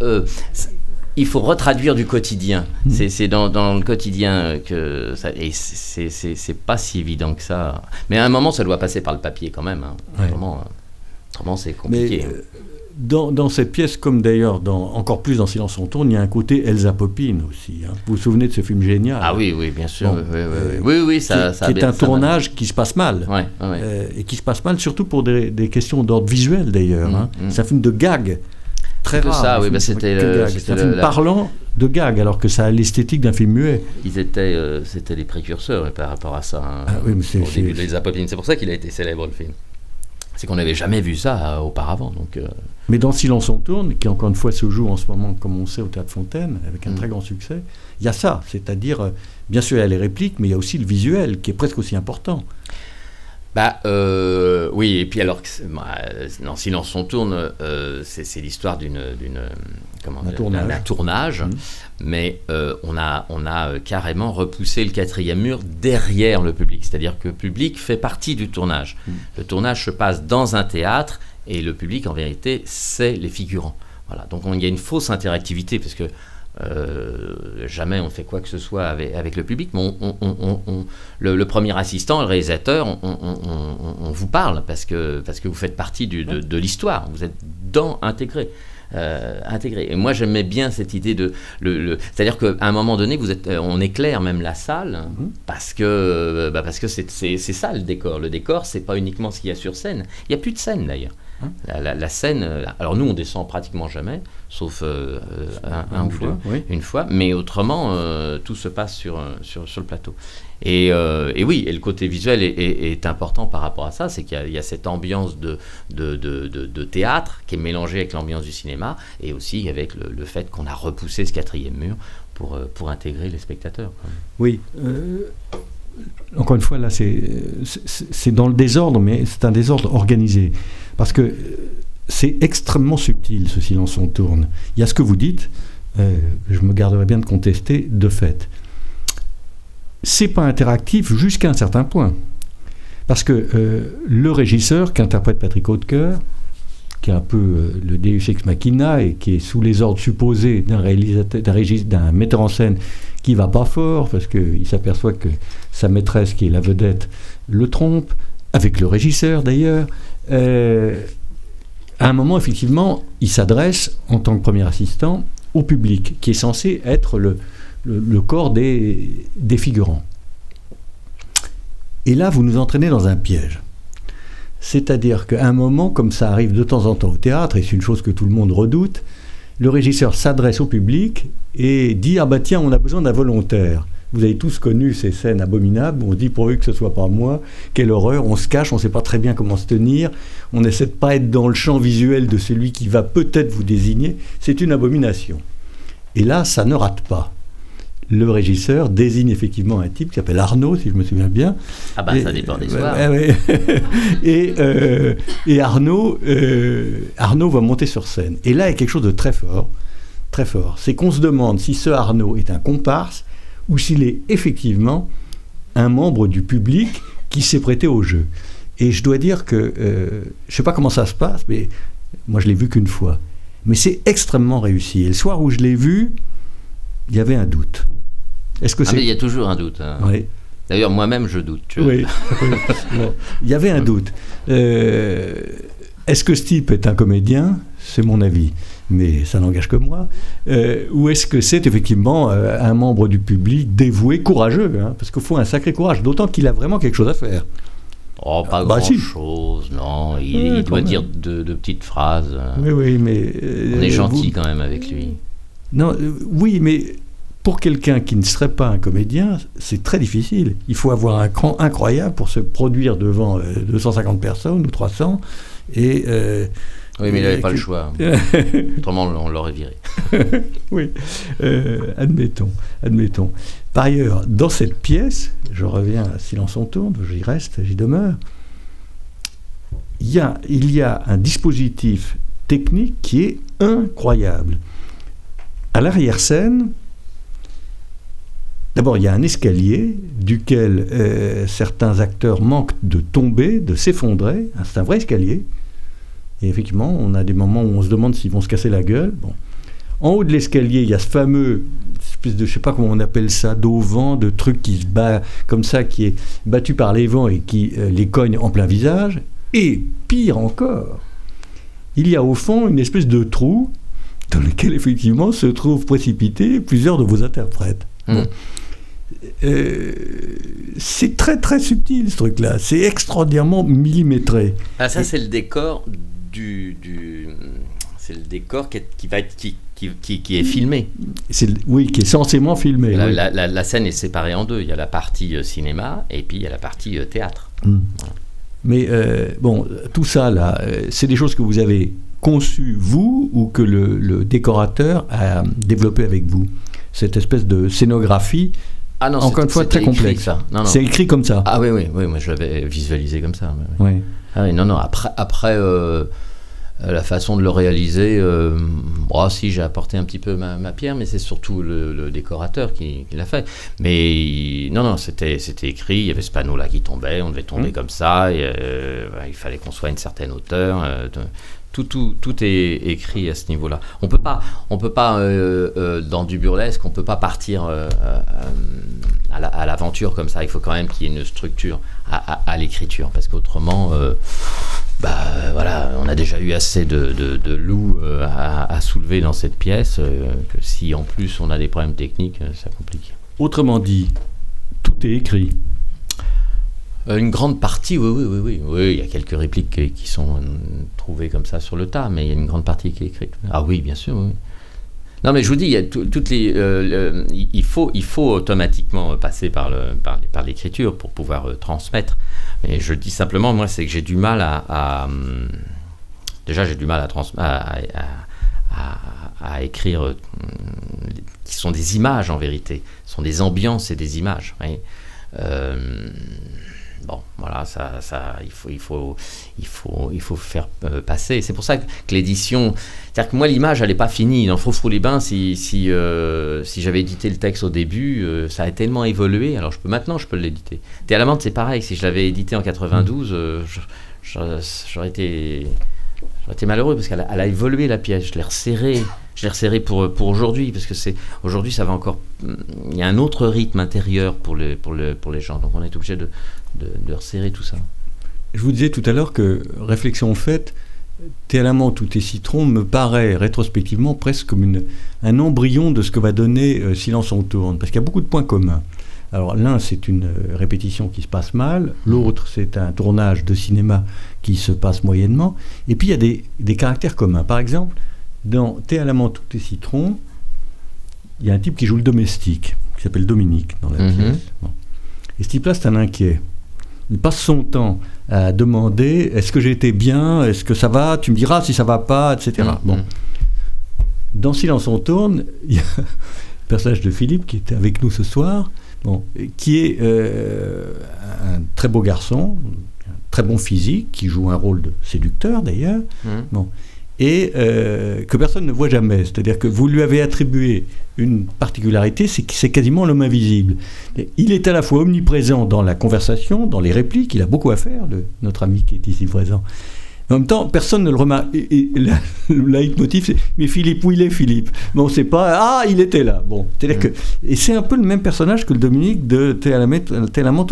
il faut retraduire du quotidien. C'est dans le quotidien que ça, et c'est pas si évident que ça. Mais à un moment, ça doit passer par le papier quand même. Hein. Ouais. Autrement, c'est compliqué. Dans cette pièce, comme d'ailleurs encore plus dans Silence on tourne, il y a un côté Elsa Poppin aussi. Hein. Vous vous souvenez de ce film génial? Ah oui, bien sûr. Bon, oui, ça qui est un tournage qui se passe mal. Et qui se passe mal surtout pour des questions d'ordre visuel d'ailleurs. Hein. C'est un film de gag. Très rare. Ça, oui, c'était un film parlant de gag, alors que ça a l'esthétique d'un film muet. C'était les précurseurs par rapport à ça. Hein, au début de Elsa Poppin. C'est pour ça qu'il a été célèbre, le film. C'est qu'on n'avait jamais vu ça auparavant. Donc, Mais dans Silence on tourne, qui encore une fois se joue en ce moment, comme on sait, au Théâtre Fontaine, avec un très grand succès, il y a ça. C'est-à-dire, bien sûr, il y a les répliques, mais il y a aussi le visuel, qui est presque aussi important. Oui, et puis alors, dans Silence on tourne, c'est l'histoire d'un tournage, mais on a carrément repoussé le 4e mur derrière le public, c'est-à-dire que le public fait partie du tournage. Le tournage se passe dans un théâtre, et le public, en vérité, c'est les figurants. Voilà. Donc il y a une fausse interactivité, parce que jamais on fait quoi que ce soit avec le public, mais le premier assistant, le réalisateur, on vous parle parce que vous faites partie de l'histoire, vous êtes intégré. Et moi j'aimais bien cette idée c'est-à-dire qu'à un moment donné on éclaire même la salle parce que c'est ça le décor. Le décor, c'est pas uniquement ce qu'il y a sur scène. Il y a plus de scène d'ailleurs. La scène, alors nous on descend pratiquement jamais, sauf une fois, mais autrement tout se passe sur le plateau. Et oui, et le côté visuel est important par rapport à ça, c'est qu'il y a cette ambiance de théâtre qui est mélangée avec l'ambiance du cinéma, et aussi avec le fait qu'on a repoussé ce 4e mur pour intégrer les spectateurs. Oui. Encore une fois, là, c'est dans le désordre, mais c'est un désordre organisé. Parce que c'est extrêmement subtil, ce Silence on tourne. Il y a ce que vous dites, je me garderai bien de contester, de fait. C'est pas interactif jusqu'à un certain point. Parce que le régisseur qu'interprète Patrick Hautecoeur, qui est un peu le Deus ex machina et qui est sous les ordres supposés d'un metteur en scène qui va pas fort, parce qu'il s'aperçoit que sa maîtresse, qui est la vedette, le trompe, avec le régisseur d'ailleurs. À un moment, effectivement, il s'adresse, en tant que premier assistant, au public, qui est censé être le corps des figurants. Et là, vous nous entraînez dans un piège. C'est-à-dire qu'à un moment, comme ça arrive de temps en temps au théâtre, et c'est une chose que tout le monde redoute, le régisseur s'adresse au public et dit « Ah bah tiens, on a besoin d'un volontaire ». Vous avez tous connu ces scènes abominables où on se dit pourvu que ce soit pas moi, quelle horreur, on se cache, on ne sait pas très bien comment se tenir, on essaie de pas être dans le champ visuel de celui qui va peut-être vous désigner, c'est une abomination. Et là, ça ne rate pas. Le régisseur désigne effectivement un type qui s'appelle Arnaud, si je me souviens bien. Ah bah ça dépend des soirs. Et Arnaud va monter sur scène. Et là, il y a quelque chose de très fort, très fort. C'est qu'on se demande si ce Arnaud est un comparse ou s'il est effectivement un membre du public qui s'est prêté au jeu. Et je dois dire que, je ne sais pas comment ça se passe, mais moi je l'ai vu qu'une fois. Mais c'est extrêmement réussi. Et le soir où je l'ai vu, il y avait un doute. Mais il y a toujours un doute. Hein. Oui. D'ailleurs, moi-même, je doute. Oui. Bon, il y avait un doute. Est-ce que ce type est un comédien ? C'est mon avis, mais ça n'engage que moi. Ou est-ce que c'est effectivement un membre du public dévoué, courageux, hein, parce qu'il faut un sacré courage, d'autant qu'il a vraiment quelque chose à faire. Oh, pas grand-chose, non. Il doit dire de petites phrases. Oui, mais... on est gentil quand même avec lui. Non, oui, mais pour quelqu'un qui ne serait pas un comédien, c'est très difficile. Il faut avoir un cran incroyable pour se produire devant 250 personnes ou 300. Et, oui, mais il n'avait pas le choix. Autrement, on l'aurait viré. Oui, admettons. Par ailleurs, dans cette pièce, je reviens à Silence on tourne, j'y reste, j'y demeure, il y a un dispositif technique qui est incroyable. À l'arrière-scène, d'abord, il y a un escalier duquel certains acteurs manquent de tomber, de s'effondrer. C'est un vrai escalier. Et effectivement, on a des moments où on se demande s'ils vont se casser la gueule. Bon. En haut de l'escalier, il y a ce fameux espèce de, je ne sais pas comment on appelle ça, d'auvent, de truc qui se bat comme ça, qui est battu par les vents et qui les cogne en plein visage. Et pire encore, il y a au fond une espèce de trou dans lequel effectivement se trouvent précipités plusieurs de vos interprètes. Bon. C'est très très subtil ce truc-là, c'est extraordinairement millimétré. Ah, ça c'est le décor c'est le décor qui est filmé. Oui, qui est censément filmé. La scène est séparée en deux. Il y a la partie cinéma et puis il y a la partie théâtre. Voilà. Mais bon, tout ça là, c'est des choses que vous avez conçues vous ou que le décorateur a développé avec vous. Cette espèce de scénographie. Ah non, encore une fois très complexe. Ça. Non. C'est écrit comme ça. Ah oui, moi je l'avais visualisé comme ça. Oui. Ah oui, non. Après la façon de le réaliser, si j'ai apporté un petit peu ma pierre, mais c'est surtout le décorateur qui l'a fait. Mais non, c'était écrit. Il y avait ce panneau là qui tombait. On devait tomber comme ça. Et, il fallait qu'on soit à une certaine hauteur. Tout est écrit à ce niveau-là. On peut pas dans du burlesque, on peut pas partir à l'aventure comme ça. Il faut quand même qu'il y ait une structure à l'écriture, parce qu'autrement, voilà, on a déjà eu assez de loups à soulever dans cette pièce, que si en plus on a des problèmes techniques, ça complique. Autrement dit, tout est écrit. Une grande partie, oui. Il y a quelques répliques qui sont trouvées comme ça sur le tas, mais il y a une grande partie qui est écrite. Ah oui, bien sûr, oui. Non, mais je vous dis, il y a toutes les, il faut automatiquement passer par l'écriture pour pouvoir transmettre. Mais je dis simplement, moi, c'est que j'ai du mal déjà, j'ai du mal à écrire, qui sont des images en vérité, ce sont des ambiances et des images. Oui. Bon, voilà, il faut faire passer. C'est pour ça que l'édition, c'est-à-dire que moi l'image elle n'est pas finie. Dans Froufrou-les-Bains, si j'avais édité le texte au début, ça a tellement évolué. Alors maintenant je peux l'éditer. Thé à la menthe c'est pareil. Si je l'avais édité en 92, j'aurais été malheureux parce qu'elle a évolué la pièce. Je l'ai resserré pour aujourd'hui, parce que aujourd'hui ça va encore. Il y a un autre rythme intérieur pour les gens, donc on est obligé de resserrer tout ça. Je vous disais tout à l'heure que, réflexion faite, Thé à la menthe ou Thé citron me paraît rétrospectivement presque comme un embryon de ce que va donner Silence on tourne, parce qu'il y a beaucoup de points communs. Alors l'un, c'est une répétition qui se passe mal, l'autre, c'est un tournage de cinéma qui se passe moyennement, et puis il y a des caractères communs. Par exemple, dans Thé à la menthe ou Thé citron, il y a un type qui joue le domestique, qui s'appelle Dominique dans la pièce. Bon. Et ce type-là, c'est un inquiet. Il passe son temps à demander « Est-ce que j'ai été bien ? Est-ce que ça va ? Tu me diras si ça va pas, etc. » Bon. Dans Silence on tourne, il y a le personnage de Philippe qui était avec nous ce soir, qui est un très beau garçon, un très bon physique, qui joue un rôle de séducteur d'ailleurs, et que personne ne voit jamais. C'est-à-dire que vous lui avez attribué une particularité, c'est que c'est quasiment l'homme invisible. Il est à la fois omniprésent dans la conversation, dans les répliques, il a beaucoup à faire, notre ami qui est ici présent. En même temps, personne ne le remarque. Et le leitmotiv, c'est « Mais Philippe, où il est, Philippe ?» Mais on ne sait pas. Ah, il était là. Bon, c'est-à-dire que... Et c'est un peu le même personnage que le Dominique de Thé à la menthe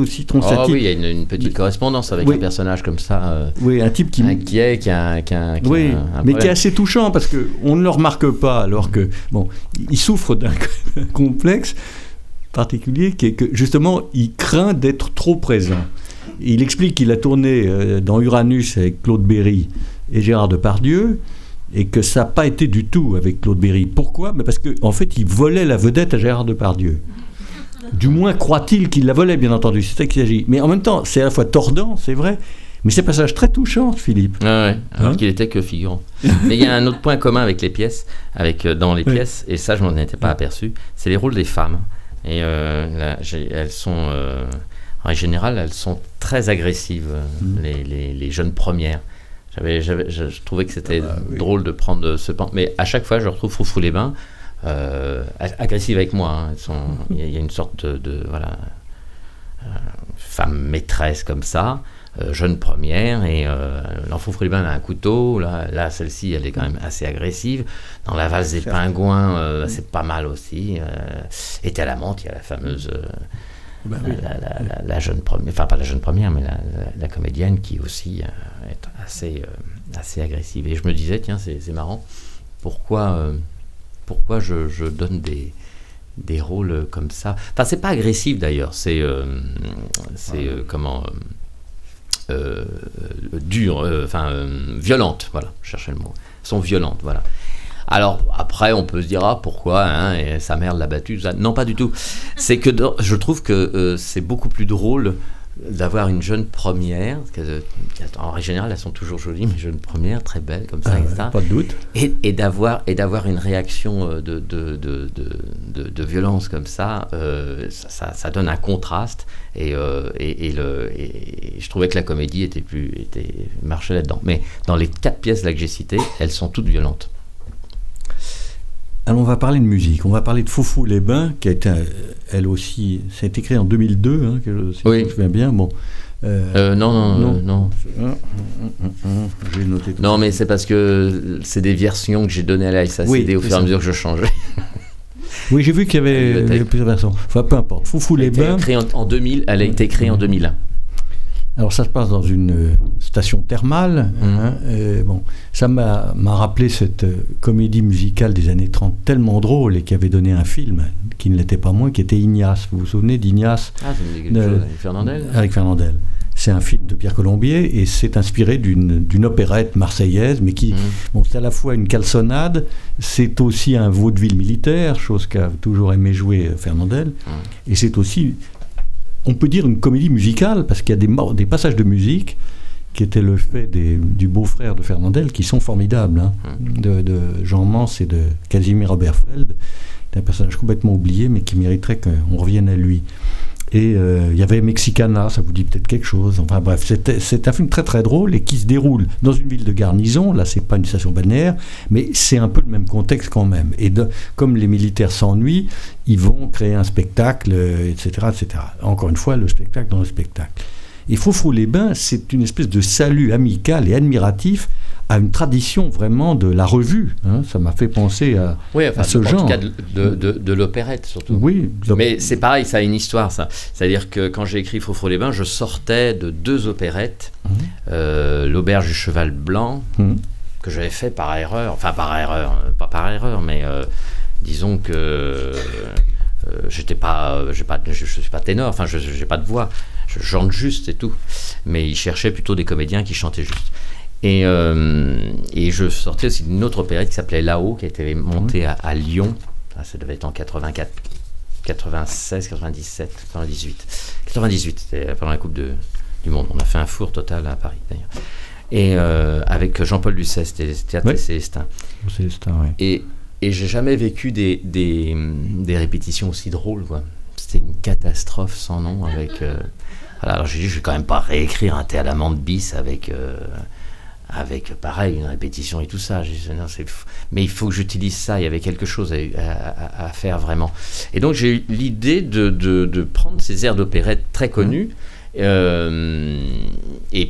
ou Citron. Oh oui, il y a une petite correspondance avec un personnage comme ça. Oui, un type qui... Inquiet, qui a oui, un mais qui est assez touchant, parce qu'on ne le remarque pas, alors que... Bon, il souffre d'un complexe particulier qui est que, justement, il craint d'être trop présent. Il explique qu'il a tourné dans Uranus avec Claude Berry et Gérard Depardieu, et que ça n'a pas été du tout avec Claude Berry. Pourquoi ? Parce qu'en fait, il volait la vedette à Gérard Depardieu. Du moins croit-il qu'il la volait, bien entendu. C'est ça qu'il s'agit. Mais en même temps, c'est à la fois tordant, c'est vrai, mais c'est un passage très touchant, Philippe. Ah ouais, alors qu'il n'était que figurant. Mais il y a un autre point commun avec les pièces, dans les pièces, et ça, je ne m'en étais pas aperçu, c'est les rôles des femmes. Et elles sont... en général, elles sont très agressives, les jeunes premières. Je trouvais que c'était drôle de prendre ce pan. Mais à chaque fois, je retrouve Froufrou-les-Bains agressives avec moi. Il y a une sorte de femme maîtresse comme ça, jeune première, et dans Froufrou-les-Bains, elle a un couteau. Là, celle-ci, elle est quand même assez agressive. Dans La valse des pingouins, c'est pas mal aussi. Et Thé à la menthe, il y a la fameuse... la jeune première, enfin pas la jeune première, mais la comédienne qui aussi est assez agressive. Et je me disais, tiens, c'est marrant, pourquoi je donne des rôles comme ça. Enfin, c'est pas agressif d'ailleurs, c'est violente, voilà, je cherchais le mot. Elles sont violentes, voilà. Alors, après, on peut se dire, pourquoi, et sa mère l'a battue, ça. Non, pas du tout. C'est que je trouve que c'est beaucoup plus drôle d'avoir une jeune première, en règle générale, elles sont toujours jolies, mais jeune première, très belle, comme ça, etc. Pas de doute. Et d'avoir une réaction de violence comme ça, ça donne un contraste, et je trouvais que la comédie marchait là-dedans. Mais dans les 4 pièces là que j'ai citées, elles sont toutes violentes. Alors on va parler de musique, on va parler de Faux-Faux-les-Bains, qui a été, elle aussi, ça a été créé en 2002, si oui. je me souviens bien. Bon. Non. Je vais noter tout non, ça. mais c'est parce que c'est des versions que j'ai données à la SACD au fur et à mesure que je changeais. Oui, j'ai vu qu'il y avait plusieurs versions. Enfin, peu importe. Faux-Faux-les-Bains. Elle a été créée en 2001. Alors ça se passe dans une station thermale. Ça m'a rappelé cette comédie musicale des années 30 tellement drôle et qui avait donné un film qui ne l'était pas moins, qui était Ignace. Vous vous souvenez d'Ignace? Ça me dit quelque chose, avec Fernandel. Avec Fernandel. C'est un film de Pierre Colombier et c'est inspiré d'une opérette marseillaise, mais qui, c'est à la fois une calçonnade, c'est aussi un vaudeville militaire, chose qu'a toujours aimé jouer Fernandel, et c'est aussi, on peut dire, une comédie musicale, parce qu'il y a des passages de musique qui étaient le fait du beau-frère de Fernandel, qui sont formidables, de Jean Mance et de Casimir Oberfeld. C'est un personnage complètement oublié, mais qui mériterait qu'on revienne à lui. Et il y avait Mexicana, ça vous dit peut-être quelque chose. Enfin bref, c'est un film très très drôle et qui se déroule dans une ville de garnison. Là, c'est pas une station balnéaire, mais c'est un peu le même contexte quand même. Et comme les militaires s'ennuient, ils vont créer un spectacle, etc., etc. Encore une fois, le spectacle dans le spectacle. Et Faux-Faux-les-Bains, c'est une espèce de salut amical et admiratif à une tradition vraiment de la revue. Ça m'a fait penser à ce genre. En tout cas de l'opérette surtout. Oui. Mais c'est pareil, ça a une histoire, ça. C'est-à-dire que quand j'ai écrit Faux-Faux-les-Bains, je sortais de 2 opérettes. L'Auberge du Cheval Blanc, que j'avais fait par erreur. Enfin, pas par erreur, mais disons que je suis pas ténor, enfin, je n'ai pas de voix. Je chante juste et tout. Mais il cherchait plutôt des comédiens qui chantaient juste. Et je sortais aussi d'une autre opérette qui s'appelait Là-haut, qui a été montée à Lyon. Ça devait être en 84, 96, 97, 98. 98, c'était pendant la Coupe du Monde. On a fait un four total à Paris, d'ailleurs. Et avec Jean-Paul Lucet, c'était Théâtre et Célestin. Et j'ai jamais vécu des répétitions aussi drôles, quoi. C'était une catastrophe sans nom avec... alors j'ai dit, je vais quand même pas réécrire un Théâtre d'Amande bis avec pareil, une répétition et tout ça. J'ai dit, non, mais il faut que j'utilise ça, il y avait quelque chose à faire vraiment. Et donc j'ai eu l'idée de prendre ces airs d'opérette très connus, et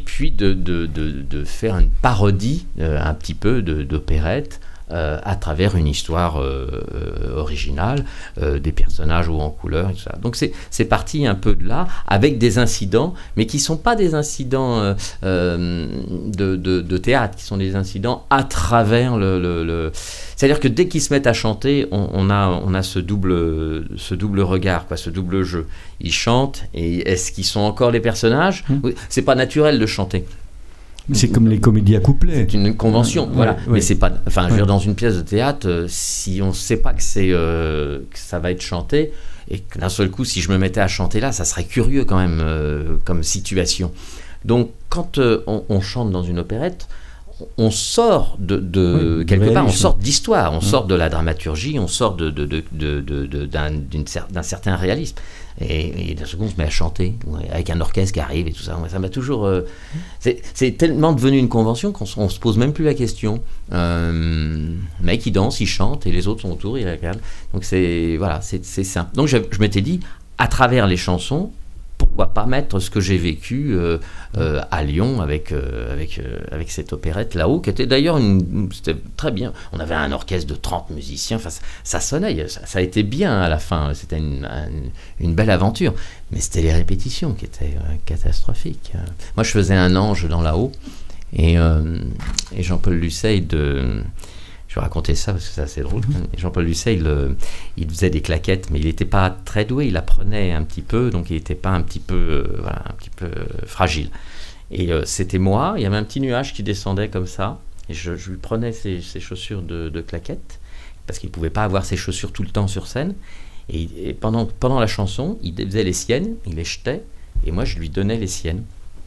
puis de faire une parodie un petit peu d'opérette, à travers une histoire originale, des personnages ou en couleur et tout ça. Donc c'est parti un peu de là, avec des incidents, mais qui ne sont pas des incidents de théâtre, qui sont des incidents à travers C'est-à-dire que dès qu'ils se mettent à chanter, on a ce double regard, ce double jeu. Ils chantent, et est-ce qu'ils sont encore les personnages ? C'est pas naturel de chanter. C'est comme les comédies à couplets. C'est une convention, voilà. Mais c'est pas. Enfin, je veux dire, dans une pièce de théâtre, si on ne sait pas que ça va être chanté, et que d'un seul coup, si je me mettais à chanter là, ça serait curieux quand même comme situation. Donc, quand on chante dans une opérette, on sort de quelque part, on sort d'histoire, on sort de la dramaturgie, on sort d'un certain réalisme. Et d'un second, on se met à chanter avec un orchestre qui arrive et tout ça. Ça m'a toujours. C'est tellement devenu une convention qu'on se pose même plus la question. Le mec, il danse, il chante, et les autres sont autour, ils regardent. Donc c'est simple. Donc je m'étais dit, à travers les chansons, pourquoi pas mettre ce que j'ai vécu à Lyon avec cette opérette Là-haut, qui était d'ailleurs c'était très bien. On avait un orchestre de 30 musiciens, enfin, ça sonnait, ça a été bien à la fin, c'était une belle aventure. Mais c'était les répétitions qui étaient catastrophiques. Moi, je faisais un ange dans Là-haut, Et Jean-Paul Lucet, je vais raconter ça parce que c'est assez drôle. Et Jean-Paul Lucet, il faisait des claquettes, mais il n'était pas très doué, il apprenait un petit peu, donc il n'était pas un petit peu fragile. Et c'était moi, il y avait un petit nuage qui descendait comme ça, et je lui prenais ses chaussures de claquettes, parce qu'il ne pouvait pas avoir ses chaussures tout le temps sur scène. Et pendant la chanson, il faisait les siennes, il les jetait, et moi je lui donnais les siennes.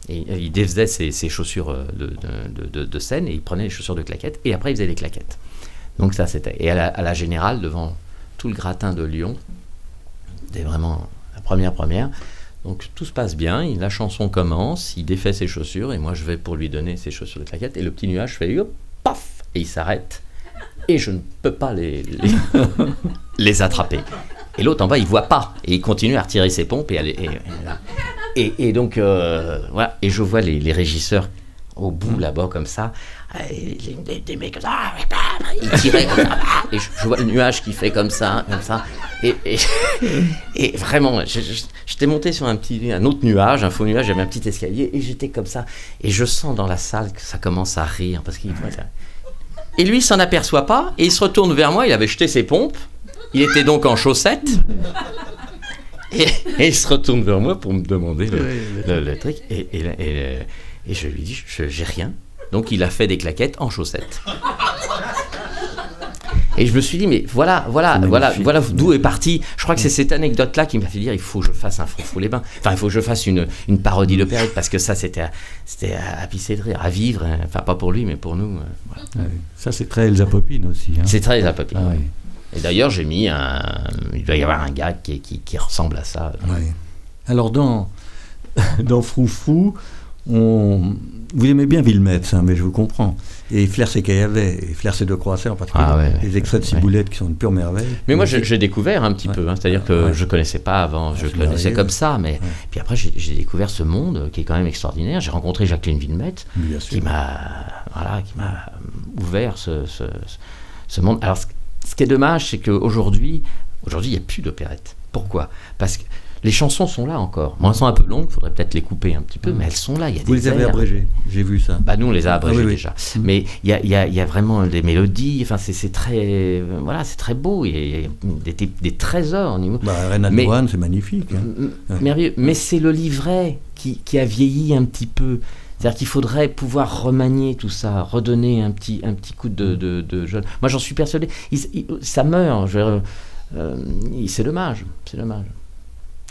Et il défaisait ses chaussures de scène, et il prenait les chaussures de claquettes, et après il faisait les claquettes. Donc ça c'était. Et à la Générale, devant tout le gratin de Lyon, c'était vraiment la première. Donc tout se passe bien, la chanson commence, il défait ses chaussures, et moi je vais pour lui donner ses chaussures de claquettes, et le petit nuage fait hop, paf, et il s'arrête, et je ne peux pas les attraper. Et l'autre en bas, il voit pas, et il continue à retirer ses pompes, et donc voilà, et je vois les régisseurs au bout là-bas comme ça, des mecs comme ça, ils tiraient comme ça, et je vois le nuage qui fait comme ça, et vraiment, j'étais monté sur un autre nuage, un faux nuage, j'avais un petit escalier, et j'étais comme ça, et je sens dans la salle que ça commence à rire, parce qu'il voit ça. Et lui, il s'en aperçoit pas, et il se retourne vers moi, il avait jeté ses pompes, il était donc en chaussettes, et il se retourne vers moi pour me demander le truc, et je lui dis, j'ai rien. Donc il a fait des claquettes en chaussettes. Et je me suis dit, mais voilà d'où est parti. Je crois que c'est cette anecdote-là qui m'a fait dire, il faut que je fasse un Froufrou-les-Bains. Enfin, il faut que je fasse une parodie d'opérette, parce que ça, c'était à pisser de rire, à vivre. Hein. Enfin, pas pour lui, mais pour nous. Voilà. Ouais, ça, c'est très Elsa Popine aussi. Hein. C'est très Elsa Popine. Ah, oui. Et d'ailleurs, j'ai mis il doit y avoir un gars qui ressemble à ça. Ouais. Alors, dans Froufrou, vous aimez bien Villemette, hein, mais je vous comprends. Et Flair c'est Caillavet, et Flair c'est De Croisset en particulier. Les extraits de Ciboulette qui sont une pure merveille. Mais moi j'ai découvert un petit peu, hein, c'est-à-dire que je ne connaissais pas avant, je connaissais comme ça, mais puis après j'ai découvert ce monde qui est quand même extraordinaire. J'ai rencontré Jacqueline Villemette, qui m'a ouvert ce monde. Alors ce qui est dommage, c'est qu'aujourd'hui, il n'y a plus d'opérette. Pourquoi ? Parce que les chansons sont là encore. Bon, elles sont un peu longues, il faudrait peut-être les couper un petit peu, mais elles sont là. Vous les avez abrégées, j'ai vu ça. Nous, on les a abrégées déjà. Mais il y a vraiment des mélodies, enfin, c'est très, c'est très beau. Il y a des trésors. Reine Douane, c'est magnifique. Hein. Merveilleux. Mais c'est le livret qui a vieilli un petit peu. C'est-à-dire qu'il faudrait pouvoir remanier tout ça, redonner un petit coup de jeune. Moi, j'en suis persuadé. Ça meurt. C'est dommage.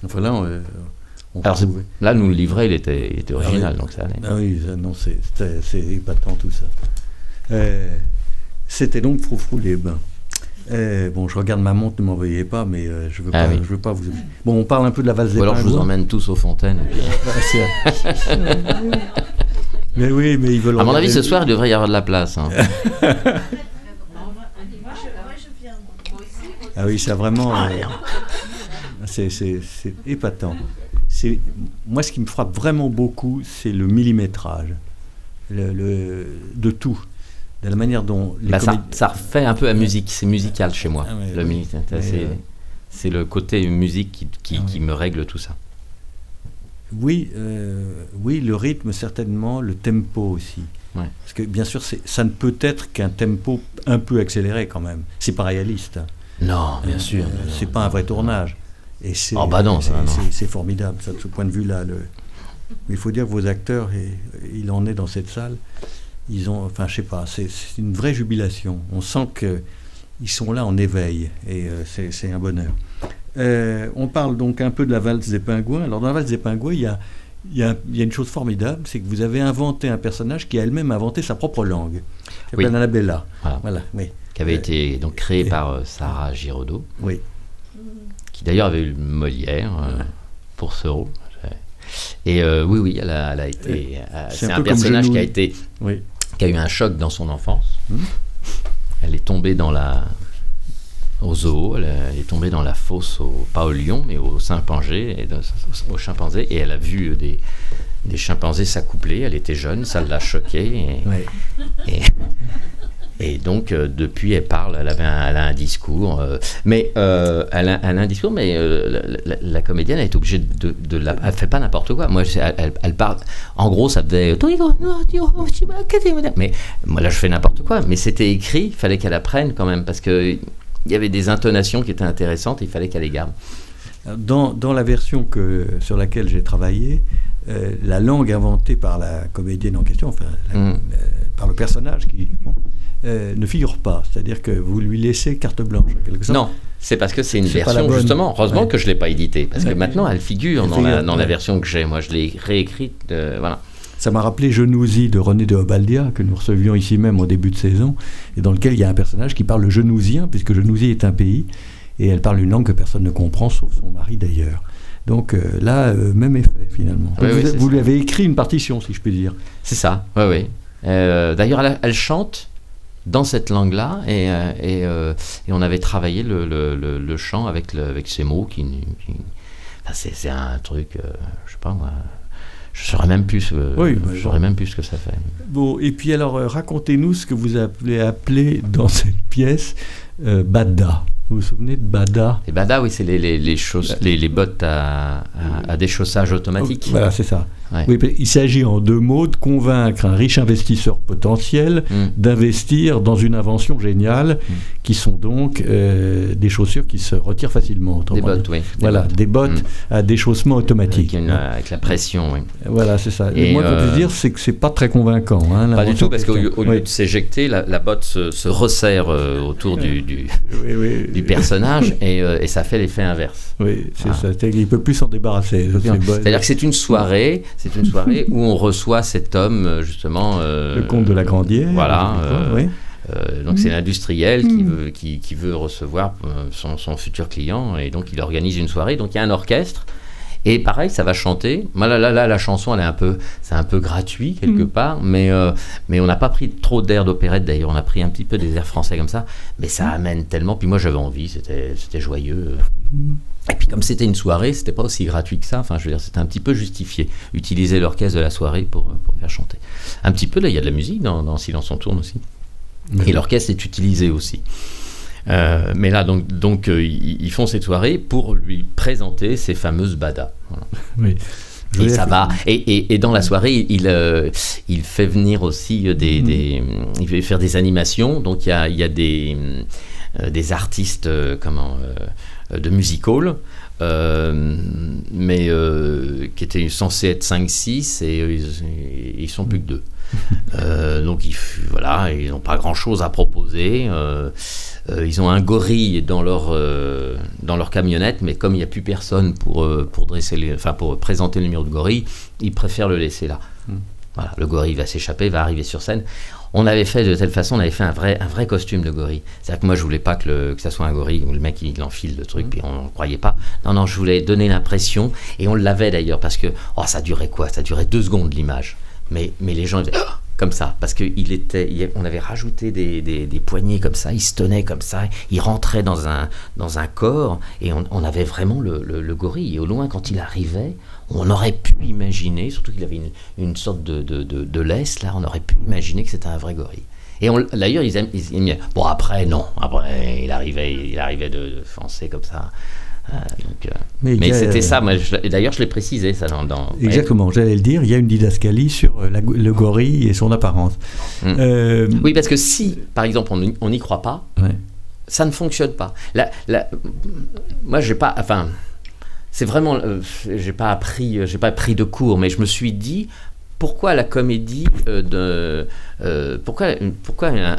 Enfin là, là, nous, le livret, il était original, donc ça allait. Ah oui, c'est épatant tout ça. C'était donc Froufrou-les-Bains. Je regarde ma montre, ne m'en veuillez pas, mais je veux pas vous... Bon, on parle un peu de la valse des pingouins. Alors je vous emmène tous aux fontaines. Mais oui, mais ils veulent... À mon avis, ce soir, il devrait y avoir de la place. Hein. Ah oui, ça vraiment... C'est épatant. Moi, ce qui me frappe vraiment beaucoup, c'est le millimétrage de tout. De la manière dont... ça refait un peu à musique, c'est musical chez moi. C'est le côté musique qui me règle tout ça. Oui, le rythme certainement, le tempo aussi. Ouais. Parce que bien sûr, ça ne peut être qu'un tempo un peu accéléré quand même. C'est pas réaliste. Non, bien sûr. C'est pas un vrai tournage. Et c'est formidable, ça, de ce point de vue-là. Il faut dire que vos acteurs, et il en est dans cette salle, ils ont, enfin, je sais pas, c'est une vraie jubilation. On sent qu'ils sont là en éveil, et c'est un bonheur. On parle donc un peu de la valse des pingouins. Alors, dans la valse des pingouins, il y a une chose formidable, c'est que vous avez inventé un personnage qui a elle-même inventé sa propre langue, qui s'appelle Annabella. Voilà, oui. Qui avait été donc créée par Sarah Giraudot. Oui. Qui d'ailleurs avait eu Molière pour ce rôle. Et oui, elle a été... c'est un personnage qui a eu un choc dans son enfance. Elle est tombée au zoo, elle est tombée dans la fosse, pas au lion, mais au chimpanzé, et elle a vu des chimpanzés s'accoupler. Elle était jeune, ça l'a choquée. Et donc, depuis, elle parle, elle a un discours. Mais la comédienne, elle est obligée elle fait pas n'importe quoi. Moi, elle parle. En gros, ça faisait. Mais moi, là, je fais n'importe quoi. Mais c'était écrit, il fallait qu'elle apprenne quand même, parce qu'il y avait des intonations qui étaient intéressantes, il fallait qu'elle les garde. Dans la version sur laquelle j'ai travaillé, la langue inventée par la comédienne en question, par le personnage ne figure pas. C'est-à-dire que vous lui laissez carte blanche, en quelque sorte. Non, c'est parce que c'est une version, justement. Heureusement que je ne l'ai pas éditée, parce que maintenant, elle figure dans la version que j'ai. Moi, je l'ai réécrite. Voilà. Ça m'a rappelé Genousie de René de Obaldia, que nous recevions ici même au début de saison, et dans lequel il y a un personnage qui parle le genousien, puisque Genousie est un pays, et elle parle une langue que personne ne comprend, sauf son mari d'ailleurs. Donc là, même effet finalement. Vous lui avez écrit une partition, si je puis dire. C'est ça, oui. D'ailleurs, elle chante dans cette langue-là, et on avait travaillé le chant avec ces mots c'est un truc, je sais pas moi. Je ne saurais même plus ce que ça fait. Bon, et puis alors, racontez-nous ce que vous avez appelé dans cette pièce Bada. Vous vous souvenez de Bada? Les Bada, oui, c'est les bottes à déchaussage automatique. Voilà, c'est ça. Ouais. Oui, il s'agit en 2 mots de convaincre un riche investisseur potentiel d'investir dans une invention géniale qui sont donc des chaussures qui se retirent facilement. Des bottes, oui. Des bottes à déchaussement automatique. Avec la pression, oui. Voilà, c'est ça. Et moi, je peux dire, c'est que c'est pas très convaincant. Pas du tout, parce qu'au lieu de s'éjecter, la botte se resserre autour du personnage et ça fait l'effet inverse. Oui, c'est ça. Il ne peut plus s'en débarrasser. C'est-à-dire que c'est une soirée où on reçoit cet homme, justement... le comte de la Grandière. Voilà. Donc c'est l'industriel qui veut recevoir son futur client, et donc il organise une soirée. Donc il y a un orchestre, et pareil, ça va chanter. Là, la chanson, c'est un peu gratuit quelque part, mais on n'a pas pris trop d'airs d'opérette d'ailleurs. On a pris un petit peu des airs français comme ça, mais ça amène tellement. Puis moi j'avais envie, c'était joyeux. Et puis comme c'était une soirée, c'était pas aussi gratuit que ça. Enfin, je veux dire, c'était un petit peu justifié. Utiliser l'orchestre de la soirée pour faire chanter. Un petit peu, là, il y a de la musique dans Silence on tourne aussi. Et l'orchestre est utilisé aussi. Mais là, donc ils font cette soirée pour lui présenter ces fameuses Bada. Voilà. Oui. Et ça va. Et dans la soirée, il fait venir aussi il veut faire des animations. Donc il y a des artistes de music hall, mais qui étaient censés être 5-6 et ils sont plus que 2. Donc ils n'ont pas grand chose à proposer. Ils ont un gorille dans leur camionnette, mais comme il n'y a plus personne pour présenter le numéro de gorille, ils préfèrent le laisser là. Voilà, le gorille va s'échapper, va arriver sur scène. On avait fait de telle façon, on avait fait un vrai costume de gorille. C'est-à-dire que moi, je voulais pas que ça soit un gorille, où le mec il enfile le truc, puis on ne croyait pas. Non, je voulais donner l'impression, et on l'avait d'ailleurs, parce que ça durait quoi? Ça durait 2 secondes l'image. Mais les gens disaient comme ça, parce on avait rajouté des poignées comme ça, il se tenait comme ça, il rentrait dans un corps, et on avait vraiment le gorille. Et au loin, quand il arrivait, on aurait pu imaginer, surtout qu'il avait une sorte de laisse, là, on aurait pu imaginer que c'était un vrai gorille. Et d'ailleurs, ils aimaient. Bon, après, non. Après, il arrivait de foncer comme ça. Mais c'était ça, d'ailleurs je l'ai précisé ça exactement, j'allais le dire, il y a une didascalie sur le gorille et son apparence. Oui, parce que si par exemple on n'y croit pas, ça ne fonctionne pas. Moi j'ai pas, c'est vraiment, j'ai pas pris de cours, mais je me suis dit, pourquoi la comédie pourquoi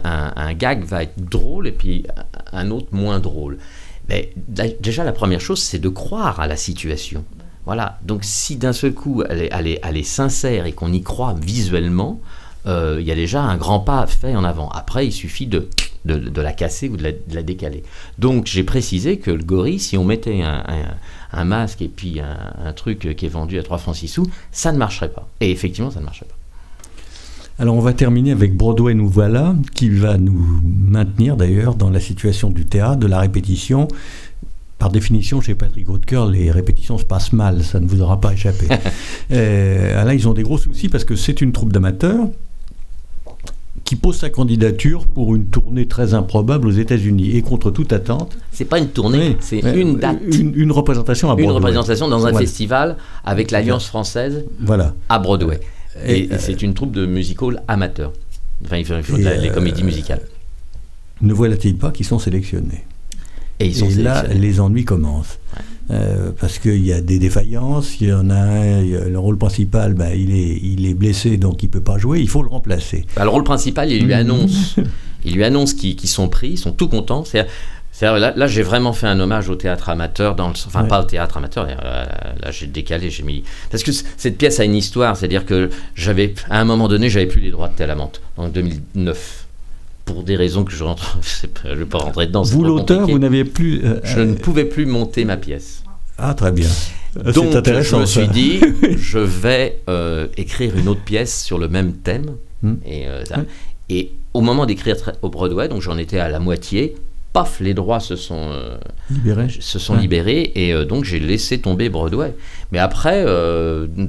un gag va être drôle et puis un autre moins drôle? Mais déjà, la première chose, c'est de croire à la situation. Voilà. Donc, si d'un seul coup, elle est sincère et qu'on y croit visuellement, il y a déjà un grand pas fait en avant. Après, il suffit de la casser ou de la décaler. Donc, j'ai précisé que le gorille, si on mettait un masque et puis un truc qui est vendu à 3 francs 6 sous, ça ne marcherait pas. Et effectivement, ça ne marcherait pas. Alors on va terminer avec Broadway nous voilà, qui va nous maintenir d'ailleurs dans la situation du théâtre, de la répétition. Par définition, chez Patrick Hautecoeur, les répétitions se passent mal, ça ne vous aura pas échappé. Là, ils ont des gros soucis parce que c'est une troupe d'amateurs qui pose sa candidature pour une tournée très improbable aux États-Unis. Et contre toute attente... C'est pas une tournée, c'est une date. Une représentation à Broadway. Une représentation dans un festival avec l'Alliance française à Broadway. Et c'est une troupe de musical amateurs. Enfin, ils font les comédies musicales. Ne voilà-t-il pas qu'ils sont sélectionnés? Et là, les ennuis commencent. Parce qu'il y a des défaillances, il y en a un, le rôle principal, il est blessé, donc il ne peut pas jouer, il faut le remplacer. Le rôle principal, il lui annonce qu'ils sont pris, ils sont tout contents. Là, j'ai vraiment fait un hommage au théâtre amateur, pas au théâtre amateur, là j'ai décalé, j'ai mis... Parce que cette pièce a une histoire, c'est-à-dire que à un moment donné, j'avais plus les droits de Télamante, en 2009. Pour des raisons que je ne vais pas rentrer dedans. Vous, l'auteur, vous n'aviez plus... Je ne pouvais plus monter ma pièce. Ah, très bien. Donc, c'est intéressant, je me suis dit, je vais écrire une autre pièce sur le même thème. Et au moment d'écrire au Broadway, donc j'en étais à la moitié, paf, les droits se sont libérés et donc j'ai laissé tomber Broadway. Mais après,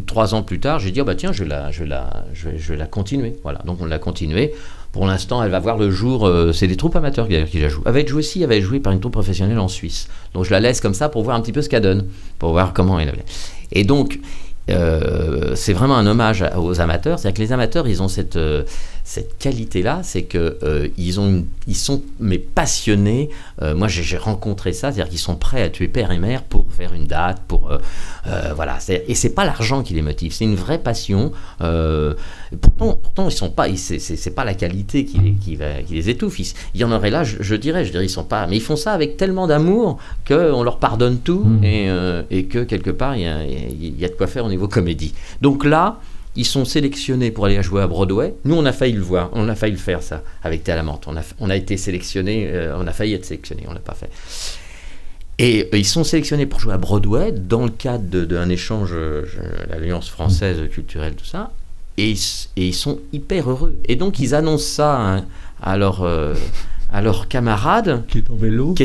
3 ans plus tard, j'ai dit, tiens, je vais la continuer. Voilà, donc on l'a continué. Pour l'instant, elle va voir le jour. C'est des troupes amateurs qui la jouent. Elle avait joué par une troupe professionnelle en Suisse. Donc je la laisse comme ça pour voir un petit peu ce qu'elle donne, pour voir comment elle est. Et donc, c'est vraiment un hommage aux amateurs. C'est-à-dire que les amateurs, ils ont cette qualité-là, c'est que ils sont passionnés. Moi, j'ai rencontré ça, c'est-à-dire qu'ils sont prêts à tuer père et mère pour faire une date, voilà. Et c'est pas l'argent qui les motive, c'est une vraie passion. Pourtant, ils sont pas. C'est pas la qualité qui les étouffe. Il y en aurait là, je dirais, ils sont pas. Mais ils font ça avec tellement d'amour qu'on leur pardonne tout et que quelque part il y a de quoi faire au niveau comédie. Donc là. Ils sont sélectionnés pour aller jouer à Broadway. Nous, on a failli le voir, on a failli le faire ça avec Télamante. On a été sélectionnés, on a failli être sélectionnés, on l'a pas fait. Et ils sont sélectionnés pour jouer à Broadway dans le cadre d'un échange, l'Alliance française culturelle, tout ça. Et ils sont hyper heureux. Et donc ils annoncent ça à leur camarade qui est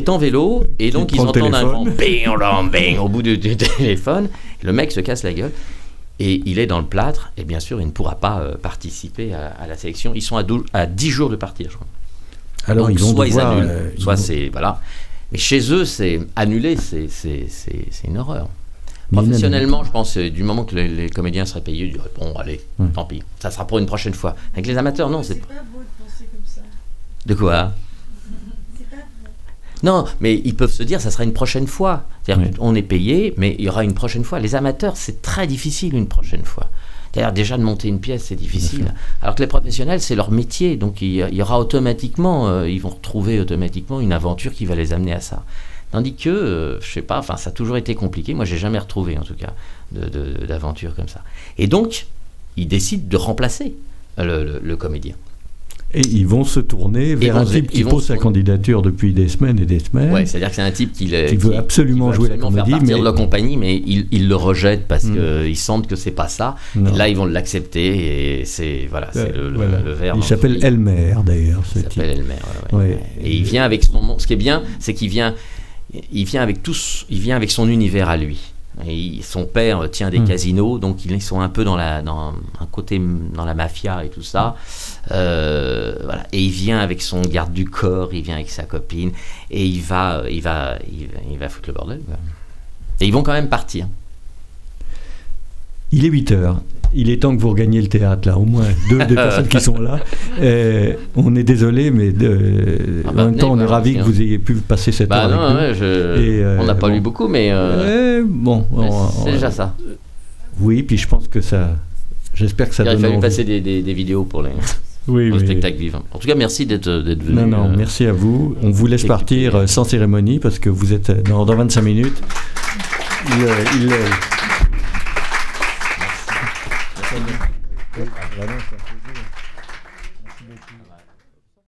en vélo, et donc ils entendent un grand bing bing au bout du téléphone. Le mec se casse la gueule. Et il est dans le plâtre, et bien sûr, il ne pourra pas participer à la sélection. Ils sont à 10 jours de partir, je crois. Alors, donc, soit ils annulent, soit c'est... Voilà. Mais chez eux, c'est annulé, c'est une horreur. Professionnellement, je pense, du moment que les comédiens seraient payés, ils diraient, bon, allez, tant pis, ça sera pour une prochaine fois. Avec les amateurs, non. C'est pas beau de penser comme ça. De quoi ? Non, mais ils peuvent se dire ça sera une prochaine fois. C'est-à-dire on est payé, mais il y aura une prochaine fois. Les amateurs, c'est très difficile une prochaine fois. C'est-à-dire déjà de monter une pièce, c'est difficile. Alors que les professionnels, c'est leur métier. Donc il y aura automatiquement, ils vont retrouver automatiquement une aventure qui va les amener à ça. Tandis que, je sais pas, ça a toujours été compliqué. Moi, j'ai jamais retrouvé, en tout cas, d'aventure comme ça. Et donc, ils décident de remplacer le comédien. Et ils vont se tourner vers un type qui pose sa candidature depuis des semaines et des semaines. Ouais, c'est-à-dire que c'est un type qui veut absolument jouer la comédie, faire partir de la compagnie, mais il le rejette parce qu'ils sentent que c'est pas ça. Et là, ils vont l'accepter et c'est le verre. Il s'appelle Elmer d'ailleurs. Il s'appelle Elmer. Ouais. Et il vient avec son. Ce qui est bien, c'est qu'il vient avec son univers à lui. Et son père tient des casinos, donc ils sont un peu dans un côté dans la mafia et tout ça. Voilà. Et il vient avec son garde du corps, il vient avec sa copine, et il va foutre le bordel. Et ils vont quand même partir. Il est 8h. Il est temps que vous regagniez le théâtre, là. Au moins deux des personnes qui sont là. On est désolé, mais en même temps, on est ravis que vous ayez pu passer cette heure avec nous. On n'a pas lu beaucoup, mais c'est déjà ça. Oui, puis je pense que ça... J'espère que ça donne envie. Il a fallu passer des vidéos pour le spectacle vivant. En tout cas, merci d'être venu. Non, merci à vous. On vous laisse partir sans cérémonie, parce que vous êtes dans 25 minutes.